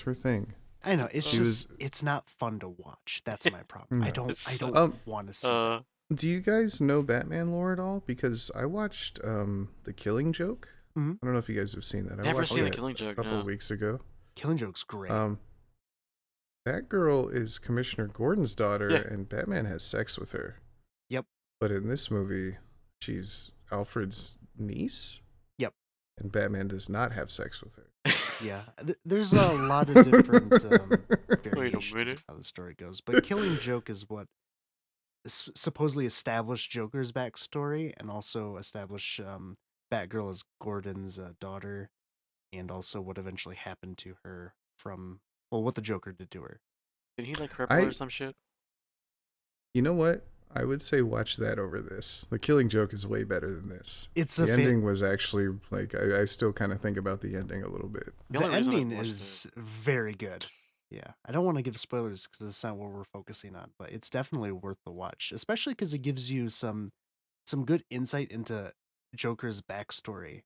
her thing. I know it's She just was- it's not fun to watch. That's my problem. I No. don't It's- want to see. That. Do you guys know Batman lore at all? Because I watched The Killing Joke. Mhm. I don't know if you guys have seen that. I Never watched seen The it Killing a Joke, couple no. of weeks ago. Killing Joke's great. That girl is Commissioner Gordon's daughter, Yeah. and Batman has sex with her. Yep. But in this movie, she's Alfred's niece. Yep. And Batman does not have sex with her. Yeah, there's a lot of different variations minute. of how the story goes, but Killing Joke is what supposedly established Joker's backstory and also established Batgirl as Gordon's daughter, and also what eventually happened to her from what the Joker did to her. Did he like cripple her or some shit? You know what? I would say watch that over this. The Killing Joke is way better than this. It's The ending was actually like I still kind of think about the ending a little bit. The the only reason I ending watched is very good. Yeah, I don't want to give spoilers because that's not what we're focusing on, but it's definitely worth the watch, especially because it gives you some good insight into Joker's backstory.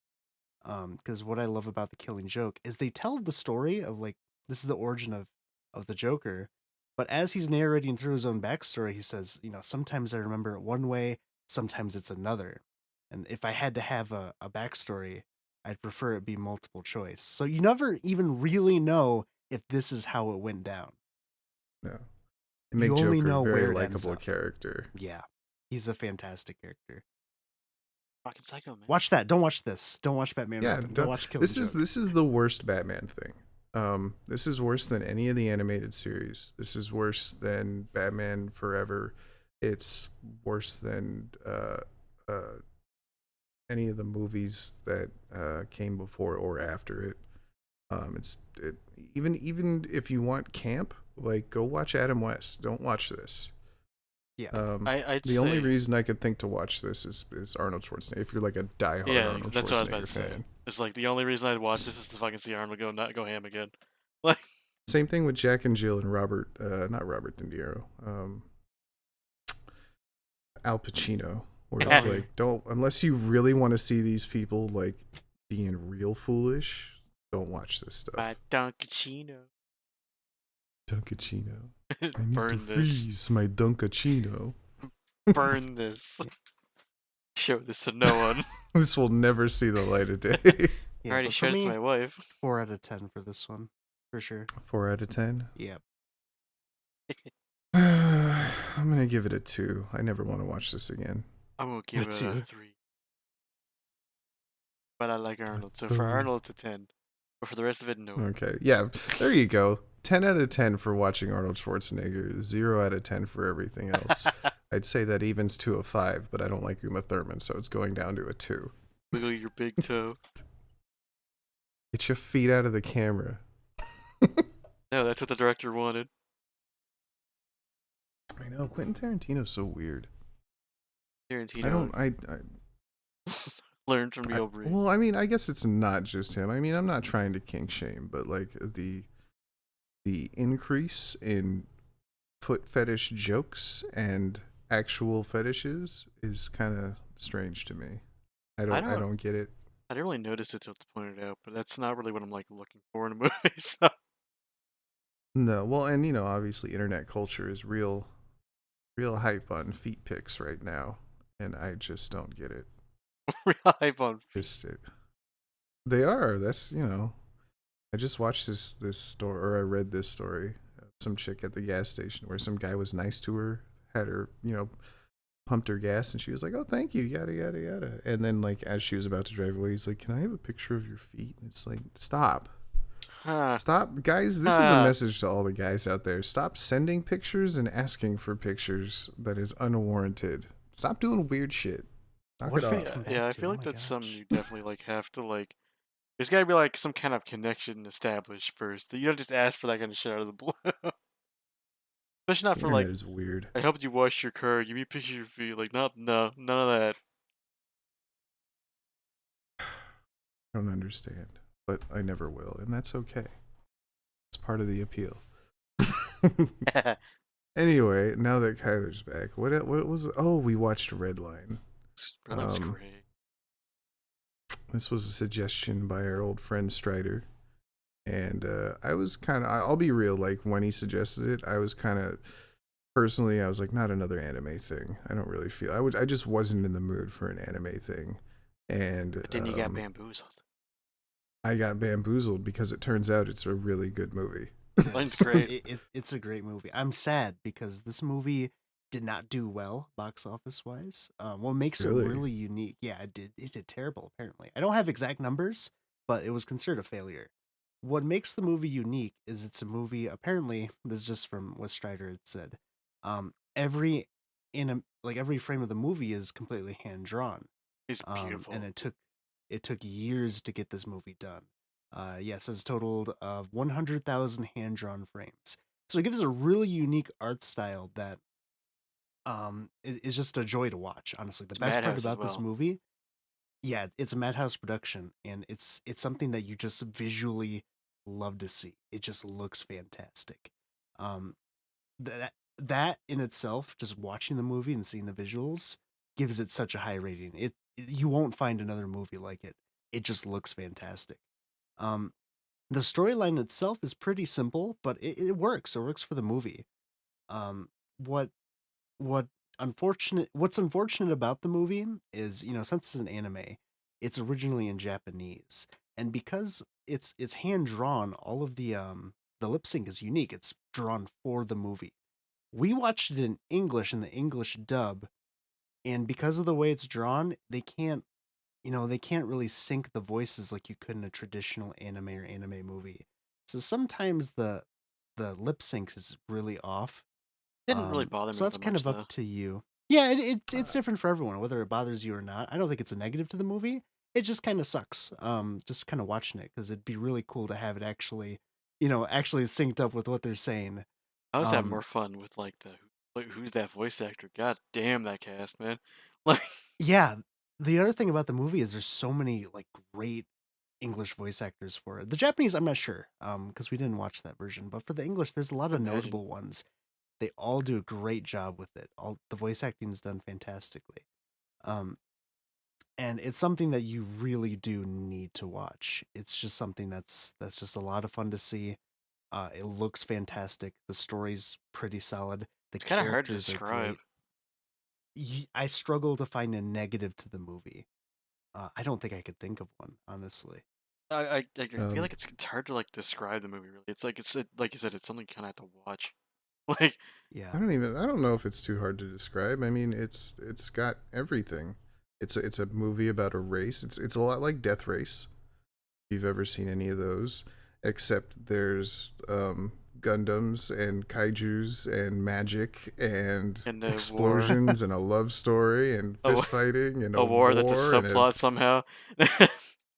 Because what I love about the Killing Joke is they tell the story of like this is the origin of the Joker, but as he's narrating through his own backstory, he says, sometimes I remember it one way, sometimes it's another, and if I had to have a backstory, I'd prefer it be multiple choice. So you never even really know if this is how it went down. No, it makes You Joker only know a very where it ends likable up. character. Yeah, he's a fantastic character. Fucking psycho, man. Watch that. Don't watch this. Don't watch Batman. Yeah, Robin. Don't watch Killing this Joke. is the worst Batman thing. This is worse than any of the animated series. This is worse than Batman Forever. It's worse than any of the movies that came before or after it. Even if you want camp, like go watch Adam West. Don't watch this. Yeah. I'd The only say reason I could think to watch this is Arnold Schwarzenegger. If you're like a diehard yeah, Arnold that's what I was about Schwarzenegger to say. fan. It's like the only reason I'd watch this is to fucking see Arnold go ham again. Like Same thing with Jack and Jill and not Robert De Niro, Al Pacino, where it's Oh, yeah. like, don't, unless you really want to see these people like being real foolish, don't watch this by stuff. Dunkachino. Dunkachino. I need to Burn this. freeze my Dunkachino. Burn this. Show this to no one. This will never see the light of day. Yeah, I already but for showed it to me, my wife. 4 out of 10 for this one, for sure. 4 out of 10. Yeah. I'm gonna give it a 2. I never want to watch this again. I'm gonna give Me it too. a 3. But I like Arnold, so Let's for go. Arnold it's a 10. But for the rest of it, no. Okay, yeah, there you go. 10 out of 10 for watching Arnold Schwarzenegger. 0 out of 10 for everything else. I'd say that evens to a 5, but I don't like Uma Thurman, so it's going down to a 2. Wiggle your big toe. Get your feet out of the camera. No, that's what the director wanted. I know, Quentin Tarantino's so weird. Tarantino I don't, learned from the old breed. well, I mean, I guess it's not just him. I mean, I'm not trying to kink shame, but like the increase in foot fetish jokes and actual fetishes is kind of strange to me. I don't get it. I didn't really notice it till it's pointed out, but that's not really what I'm like looking for in a movie. So No, well, and you know, obviously, internet culture is real hype on feet pics right now, and I just don't get it. real hype on. Just it. They are. That's, you know. I just watched this story, or I read this story. Some chick at the gas station where some guy was nice to her, had her, you know, pumped her gas, and she was like, "Oh, thank you," yada yada yada. And then, like, as she was about to drive away, he's like, "Can I have a picture of your feet?" And it's like, stop. Stop, guys. This is a message to all the guys out there. Stop sending pictures and asking for pictures that is unwarranted. Stop doing weird shit. Knock What it are off. you- Yeah, I Back to- feel oh like my that's something gosh. you definitely like have to like. There's gotta be like some kind of connection established first. You don't just ask for that kind of shit out of the blue. Especially not The for internet like, is weird. I helped you wash your car. Give me a picture of your feet. Like, no, none of that. I don't understand, but I never will, and that's okay. It's part of the appeal. Anyway, now that Kyler's back, what was? Oh, we watched Redline. Bro, that was Um, great. This was a suggestion by our old friend Strider, and I was kind of. I'll be real. Like when he suggested it, I was kind of. Personally, I was like, not another anime thing. I don't really feel. I just wasn't in the mood for an anime thing, and But then you got bamboozled. I got bamboozled because it turns out it's a really good movie. Mine's great. It's a great movie. I'm sad because this movie did not do well box office wise. What makes Really? it really unique? Yeah, it did. It did terrible. Apparently, I don't have exact numbers, but it was considered a failure. What makes the movie unique is it's a movie. Apparently, this is just from what Strider had said. Every every frame of the movie is completely hand drawn. He's beautiful. And it took years to get this movie done. Yes, it's totaled of 100,000 hand drawn frames. So it gives a really unique art style that is just a joy to watch. Honestly, the It's best part Madhouse as about this well. movie, yeah, it's a Madhouse production, and it's something that you just visually love to see. It just looks fantastic. Um, that in itself, just watching the movie and seeing the visuals, gives it such a high rating. You won't find another movie like it. It just looks fantastic. Um, the storyline itself is pretty simple, but it works. It works for the movie. Um, what what what's unfortunate about the movie is, since it's an anime, it's originally in Japanese, and because it's hand drawn, all of the lip sync is unique. It's drawn for the movie. We watched it in English, in the English dub, and because of the way it's drawn, they can't really sync the voices like you could in a traditional anime or anime movie. So sometimes the lip sync is really off. Didn't really bother me So that's that kind much of up though. to you. Yeah, it's different for everyone, whether it bothers you or not. I don't think it's a negative to the movie. It just kind of sucks. Just kind of watching it because it'd be really cool to have it actually, actually synced up with what they're saying. I always have Um, more fun with like the Wait, who's that voice actor? God damn that cast, man. Like, Yeah, the other thing about the movie is there's so many like great English voice actors for it. The Japanese, I'm not sure, because we didn't watch that version. But for the English, there's a lot of imagine. notable ones. They all do a great job with it. All the voice acting is done fantastically. Um, and it's something that you really do need to watch. It's just something that's just a lot of fun to see. It looks fantastic. The story's pretty solid. The It's kind of hard to characters are describe. great. I struggle to find a negative to the movie. I don't think I could think of one, honestly. I feel Um, like it's hard to like describe the movie really. It's like like you said, it's something you kind of have to watch. Like, Yeah, I don't know if it's too hard to describe. I mean, it's got everything. It's a movie about a race. It's a lot like Death Race. If you've ever seen any of those, except there's Gundams and kaijus and magic and in a war, explosions and a love story and a, wa- fist fighting and a a war that's a war and subplot somehow.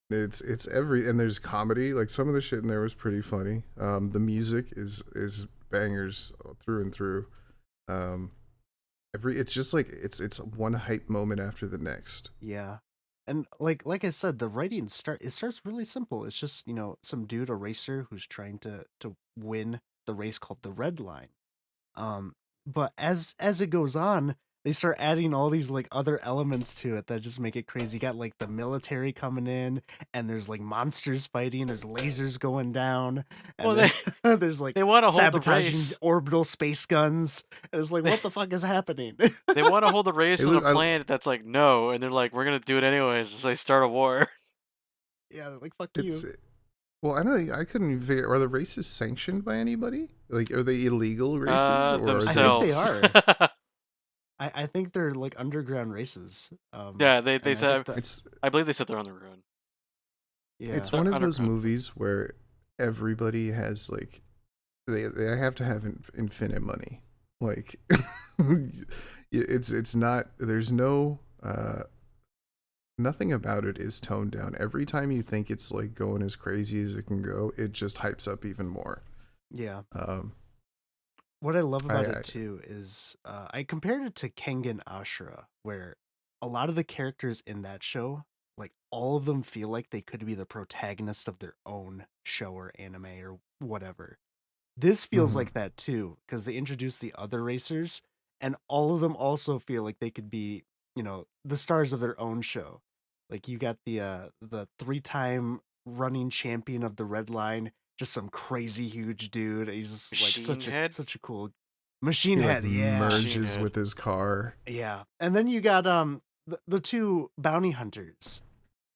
it's every and there's comedy. Like some of the shit in there was pretty funny. The music is bangers through and through. Um, it's just like it's one hype moment after the next. yeah. And like I said, the writing starts really simple. It's just, some dude, a racer who's trying to win the race called the Redline. Um, but as it goes on, they start adding all these like other elements to it that just make it crazy. You got like the military coming in, and there's like monsters fighting. There's lasers going down, Well, and then there's like they want to hold the sabotaging race. orbital space guns. And it's like, They, what the fuck is happening? they want to hold the race It on was a planet that's like no, and they're like, we're gonna do it anyways. So they start a war. Yeah, they're like fuck it's you. well, I don't. I couldn't even figure. Are the races sanctioned by anybody? Like, are they illegal races or are I they? think they Themselves. are. I think they're like underground races. Yeah, they And I think said. that It's I believe they said they're on the run. yeah. it's They're one of those underground. movies where everybody has like they have to have infinite money. Like, it's not. There's no. Nothing about it is toned down. Every time you think it's like going as crazy as it can go, it just hypes up even more. Yeah. Um, What I love about I it too is I compared it to Kengan Ashura, where a lot of the characters in that show, like all of them feel like they could be the protagonist of their own show or anime or whatever. This feels mhm. like that too, because they introduce the other racers, and all of them also feel like they could be, the stars of their own show. Like you got the 3-time running champion of the Red Line, just some crazy huge dude. He's just like Machine Head. such a cool machine He like head, yeah. Machine merges Head. with his car. Yeah. And then you got the two bounty hunters.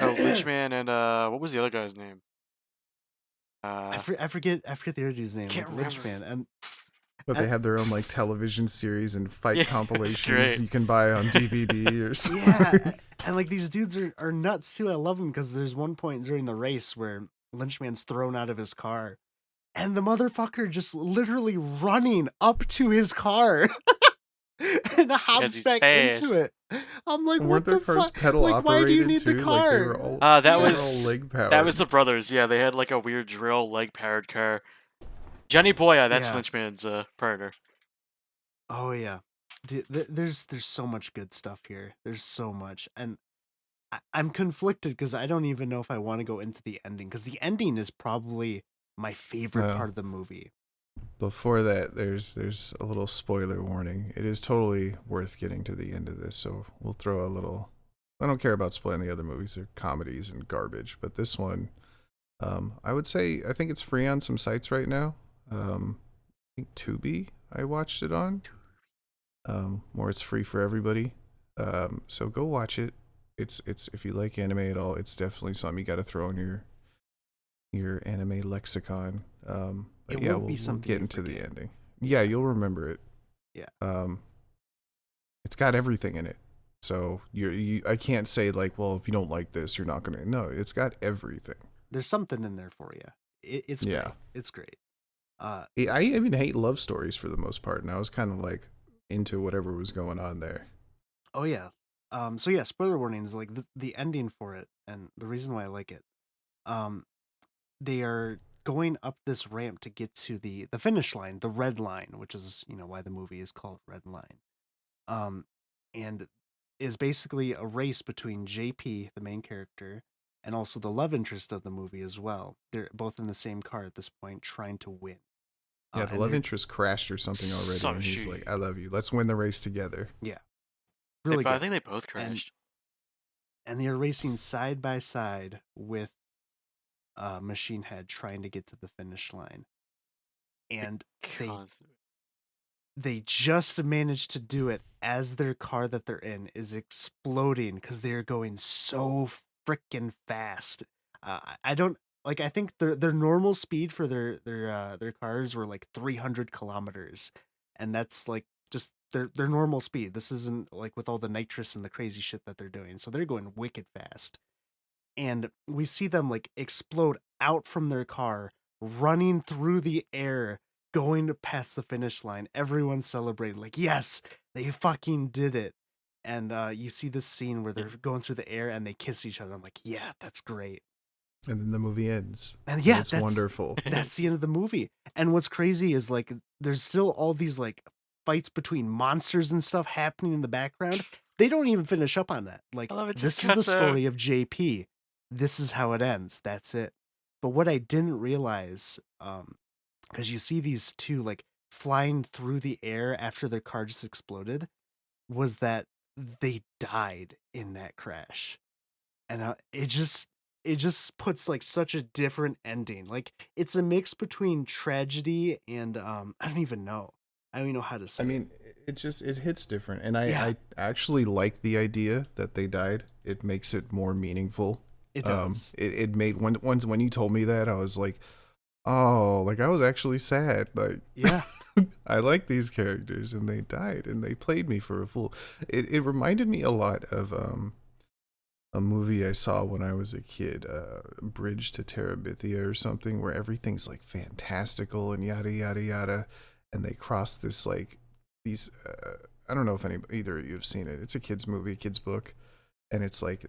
Oh, Lichman and what was the other guy's name? I forget the other dude's name, Can't like remember. Lynchman. And But they have their own like television series and fight Yeah, it's compilations great. you can buy on DVD or something. yeah, and like these dudes are nuts too. I love them because there's one point during the race where Lynchman's thrown out of his car, and the motherfucker just literally running up to his car and hops he's back fast. into it. I'm like, And what weren't their the cars fuck? pedal Like, why do you operated need the too? Like they car? That were all they were all was leg powered. that was the brothers. Yeah, they had like a weird drill leg powered car. Johnny Boya, that's Yeah. Lynchman's partner. Oh yeah, dude, there's so much good stuff here. There's so much, and I'm conflicted because I don't even know if I want to go into the ending because the ending is probably my favorite No. part of the movie. Before that, there's a little spoiler warning. It is totally worth getting to the end of this, so we'll throw a little. I don't care about spoiling the other movies; they're comedies and garbage. But this one, I would say I think it's free on some sites right now. I think Tubi I watched it on. Or it's free for everybody. So go watch it. It's if you like anime at all, it's definitely something you got to throw in your anime lexicon. But It yeah, won't be we'll something get you into the forget. ending. Yeah, you'll remember it. Yeah. It's got everything in it. So I can't say like, well, if you don't like this, you're not gonna. No, it's got everything. There's something in there for you. It's Yeah. great. It's great. I even hate love stories for the most part, and I was kind of like into whatever was going on there. Oh yeah. So yeah, spoiler warnings. Like the ending for it, and the reason why I like it. They are going up this ramp to get to the finish line, the red line, which is why the movie is called Redline. And is basically a race between JP, the main character, and also the love interest of the movie as well. They're both in the same car at this point, trying to win. Yeah, the And love they're interest crashed or something already, So and he's she. like, "I love you. Let's win the race together." really But I good. think they both crashed. And they are racing side by side with Machine Head trying to get to the finish line. And Constantly. they just managed to do it as their car that they're in is exploding because they're going so freaking fast. I don't like. I think their normal speed for their cars were like 300 kilometers, and that's like just their normal speed. This isn't like with all the nitrous and the crazy shit that they're doing. So they're going wicked fast, and we see them like explode out from their car, running through the air, going past the finish line. Everyone's celebrating, like, yes, they fucking did it. And you see this scene where they're going through the air and they kiss each other. I'm like, yeah, that's great. And then the movie ends. And yeah, it's wonderful. That's the end of the movie. And what's crazy is like there's still all these like fights between monsters and stuff happening in the background. They don't even finish up on that. Like, I love it, this just is the cuts out. story of JP. This is how it ends. That's it. But what I didn't realize, because you see these two like flying through the air after their car just exploded, was that they died in that crash. And it just puts like such a different ending. Like it's a mix between tragedy and I don't even know. I don't even know how to say. I mean, it hits different, and Yeah. I actually like the idea that they died. It makes it more meaningful. It does. It made when you told me that, I was like, oh, like I was actually sad. Like, Yeah. I like these characters, and they died, and they played me for a fool. It reminded me a lot of a movie I saw when I was a kid, Bridge to Terabithia or something, where everything's like fantastical and yada yada yada, and they cross this like these. I don't know if either of you have seen it. It's a kids movie, kids book, and it's like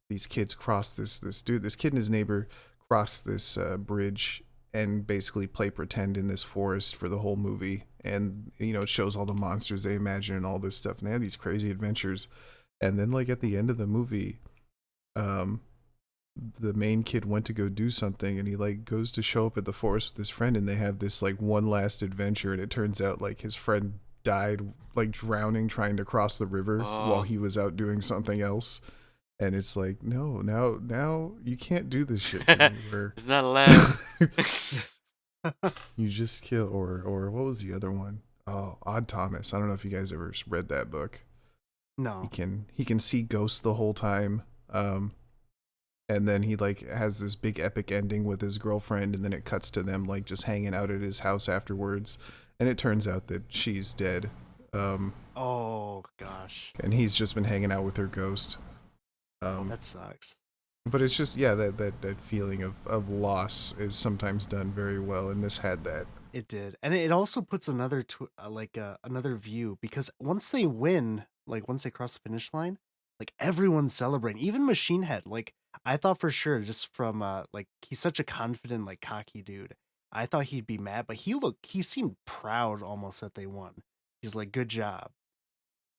these kids cross this kid and his neighbor cross this bridge and basically play pretend in this forest for the whole movie, and it shows all the monsters they imagine and all this stuff, and they have these crazy adventures, and then like at the end of the movie, the main kid went to go do something, and he like goes to show up at the forest with his friend, and they have this like one last adventure, and it turns out like his friend died like drowning trying to cross the river while he was out doing something else. And it's like, no, now you can't do this shit to me. Where It's not allowed. you just kill, or what was the other one? Oh, Odd Thomas. I don't know if you guys ever read that book. No. He can see ghosts the whole time. And then he like has this big epic ending with his girlfriend, and then it cuts to them like just hanging out at his house afterwards, and it turns out that she's dead. Oh gosh. And he's just been hanging out with her ghost. That sucks. But it's just that feeling of loss is sometimes done very well, and this had that. It did, and it also puts another another view, because once they win, like once they cross the finish line, like everyone's celebrating. Even Machine Head, like I thought for sure, just from like he's such a confident, like cocky dude. I thought he'd be mad, but he seemed proud almost that they won. He's like, good job.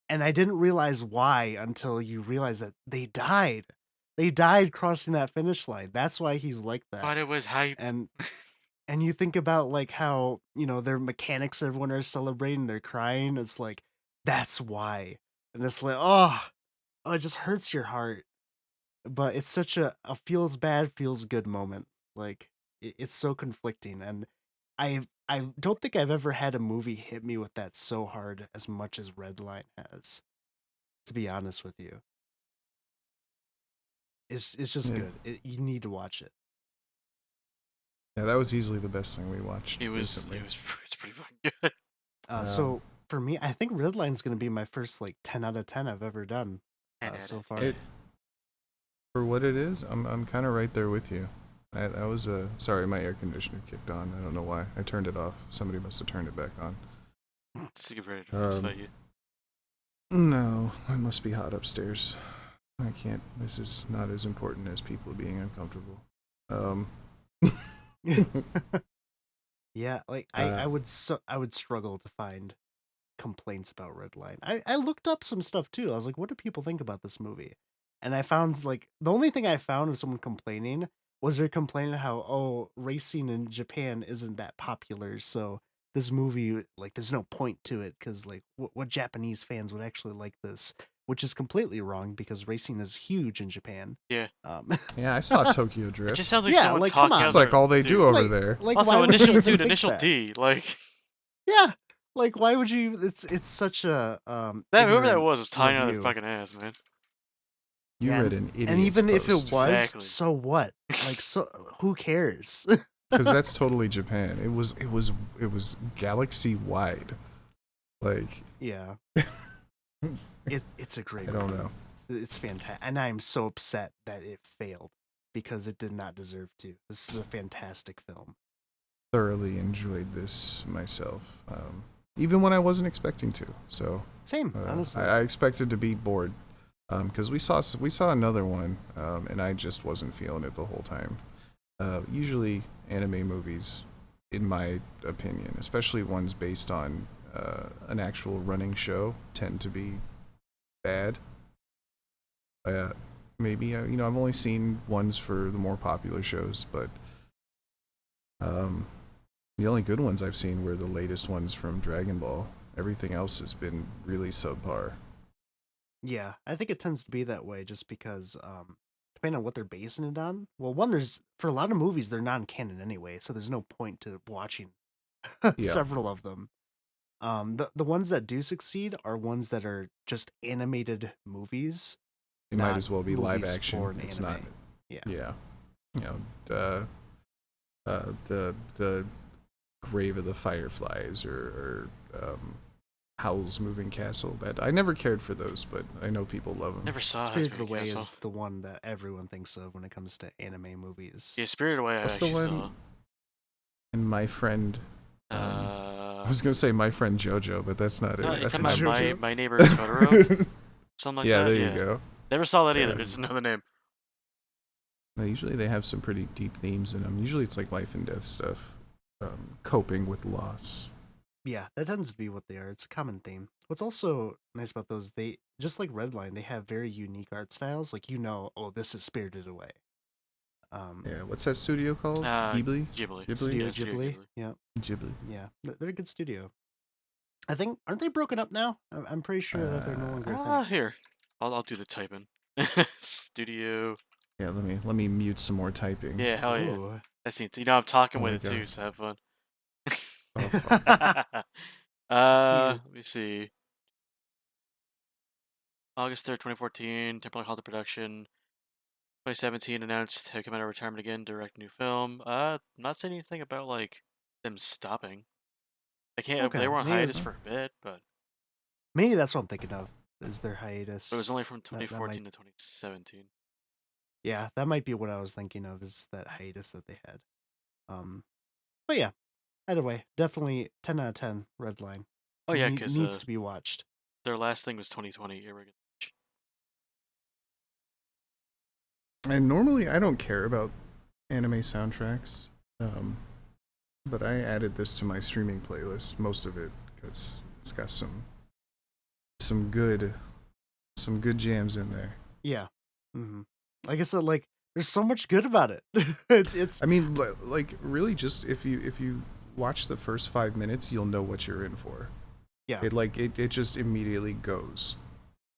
And I didn't realize why until you realize that they died. They died crossing that finish line. That's why he's like that. But it was hype. And you think about like how, their mechanics, everyone are celebrating, they're crying. It's like, that's why. And it's like, oh, it just hurts your heart. But it's such a feels bad, feels good moment. Like it's so conflicting. And I don't think I've ever had a movie hit me with that so hard as much as Redline has, to be honest with you. It's just Yeah. good. You need to watch it. Yeah, that was easily the best thing we watched recently. It's pretty fucking good. So for me, I think Redline's going to be my first like 10 out of 10 I've ever done so far. For what it is, I'm kind of right there with you. I was sorry, my air conditioner kicked on. I don't know why. I turned it off. Somebody must have turned it back on. Just get ready to fight you. No, it must be hot upstairs. I can't. This is not as important as people being uncomfortable. Yeah, like Uh, I would struggle to find complaints about Redline. I looked up some stuff too. I was like, what do people think about this movie? And I found like the only thing I found of someone complaining was they're complaining how racing in Japan isn't that popular, so this movie like there's no point to it because like what Japanese fans would actually like this, which is completely wrong because racing is huge in Japan. Yeah. Um, yeah, I saw Tokyo It Drift. just sounds like yeah, someone like come talking out It's on, their like all they do dude. over like there. like Also, why would you even think initial that? D. Like Yeah, like why would you? It's such a that. Whoever that ignorant was tying out their review. fucking ass, man. You Yeah, read an and idiot's even if it post. was, Exactly. so what? Like, so who cares? Because that's totally Japan. It was galaxy wide. Like Yeah, it's a great I don't movie. know. It's fantastic, and I'm so upset that it failed because it did not deserve to. This is a fantastic film. Thoroughly enjoyed this myself, even when I wasn't expecting to. So Same, honestly. I expected to be bored because we saw another one, and I just wasn't feeling it the whole time. Usually, anime movies, in my opinion, especially ones based on an actual running show, tend to be bad. Maybe I've only seen ones for the more popular shows, but the only good ones I've seen were the latest ones from Dragon Ball. Everything else has been really subpar. Yeah, I think it tends to be that way just because, depending on what they're basing it on. Well, one, there's for a lot of movies they're non-canon anyway, so there's no point to watching Yeah, several of them. The ones that do succeed are ones that are just animated movies, it might not as well be live movies action. for an It's anime. not. Yeah. Yeah, you know, the Grave of the Fireflies or Howl's Moving Castle. That I never cared for those, but I know people love them. Never saw Spirited Husband Away Castle. is the one that everyone thinks of when it comes to anime movies. Yeah, Spirited Away. I What's the actually one? saw. And my friend. I was gonna say my friend JoJo, but that's not no, it. it's That's not my JoJo. my neighbor Totoro, something like yeah, that. there Yeah, you go. never saw that either. Yeah. I just know the name. No, usually they have some pretty deep themes in them. Usually it's like life and death stuff, coping with loss. Yeah, that tends to be what they are. It's a common theme. What's also nice about those, they just like Redline, they have very unique art styles. Like oh, this is Spirited Away. Yeah, what's that studio called? Ghibli? Ghibli. Ghibli? Studio Yeah, Studio Ghibli. Ghibli. Yeah, Ghibli. yeah, they're a good studio. I think aren't they broken up now? I'm pretty sure that they're no longer a thing. Here, I'll do the typing. Studio. Yeah, let me mute some more typing. Yeah, hell yeah. Ooh. That's neat. I'm talking Oh with my it too, God. so have fun. Oh, fuck. Let me see. August 3rd, 2014, temporarily halted production. 2017 announced to come out of retirement again, direct new film. Not saying anything about like them stopping. They Okay, were on maybe hiatus for a bit, but that's what I'm thinking of. Is their hiatus? it was only from That might 2014 to 2017. Yeah, that might be what I was thinking of, is that hiatus that they had. But yeah, either way, definitely 10 out of 10. Redline. Oh yeah, because Needs to be watched. their last thing was 2020. Irregular. And normally I don't care about anime soundtracks, but I added this to my streaming playlist, most of it, because it's got some good jams in there. Yeah. Like I said, like there's so much good about it. it's I mean, like really, just if you watch the first 5 minutes, you'll know what you're in for. yeah. It just immediately goes,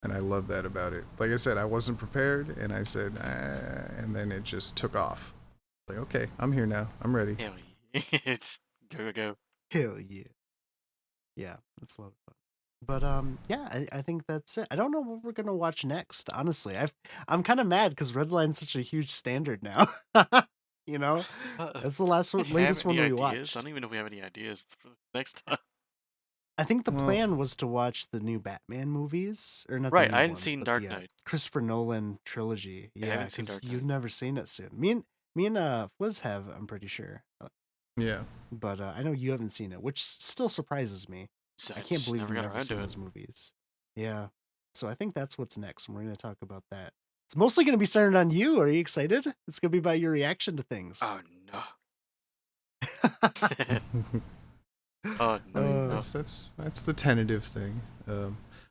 and I love that about it. Like I said, I wasn't prepared, and I said, and then it just took off. Like, okay, I'm here now. I'm ready. Hell yeah. It's go. Hell yeah. Yeah, that's a lot of fun. But yeah, I think that's it. I don't know what we're gonna watch next. Honestly, I'm kind of mad because Redline's such a huge standard now. You know, that's the latest one we watched. I don't even know if we have any ideas for the next time. I think the Well- plan was to watch the new Batman movies, or not. Right, the new I hadn't ones, seen but Dark the, Knight. Christopher Nolan trilogy. I Yeah, haven't seen 'cause Dark you've Knight. never seen it soon. Me and Fliz have, I'm pretty sure. Yeah. But I know you haven't seen it, which still surprises me. I can't believe never you've got never around seen to it. those movies. Yeah. So I think that's what's next, and we're going to talk about that. It's mostly going to be centered on you. Are you excited? It's going to be about your reaction to things. Oh no. Oh no. That's the tentative thing.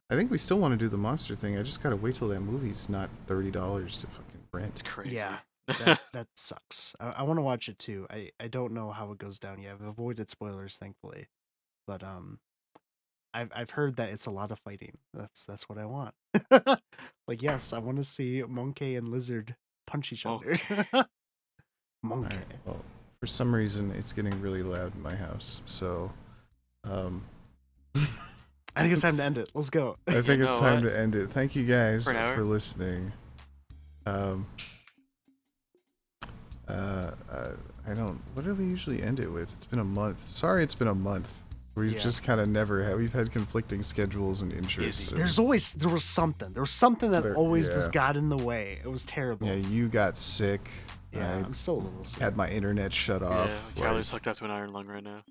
I think we still want to do the monster thing. I just gotta wait till that movie's not $30 to fucking rent. It's crazy. Yeah, that sucks. I want to watch it too. I don't know how it goes down yet. I've avoided spoilers, thankfully, but I've heard that it's a lot of fighting. That's what I want. Like, yes, I want to see Monkey and Lizard punch each other. Monkey. Alright, well, for some reason, it's getting really loud in my house, so I think it's time to end it. Let's go. I think it's time to end it. Thank you guys For an hour? for listening. I don't. What do we usually end it with? It's been a month. Sorry, it's been a month. We've just kind of never had. We've had conflicting schedules and interests. Busy. and- There was something that There- always just yeah. got in the way. It was terrible. yeah, you got sick. Yeah, I I'm still a little sick. had my internet shut Yeah, off. Carly's hooked up to an iron lung right now.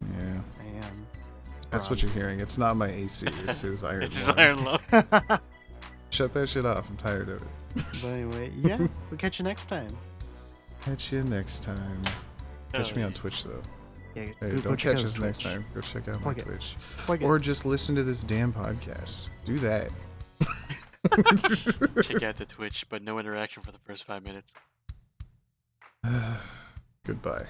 yeah, Man. that's what you're hearing. It's not my AC. It's his iron. It's his lung. iron lung. But Shut that shit off. I'm tired of it. anyway, yeah, we'll catch you next time. Catch you next time. Catch me on Twitch though. Yeah, Hey, go don't check catch out us next Twitch. time. Go check out Plug my it. Twitch. Plug it. Or just listen to this damn podcast. Do that. Check out the Twitch, but no interaction for the first 5 minutes. Goodbye.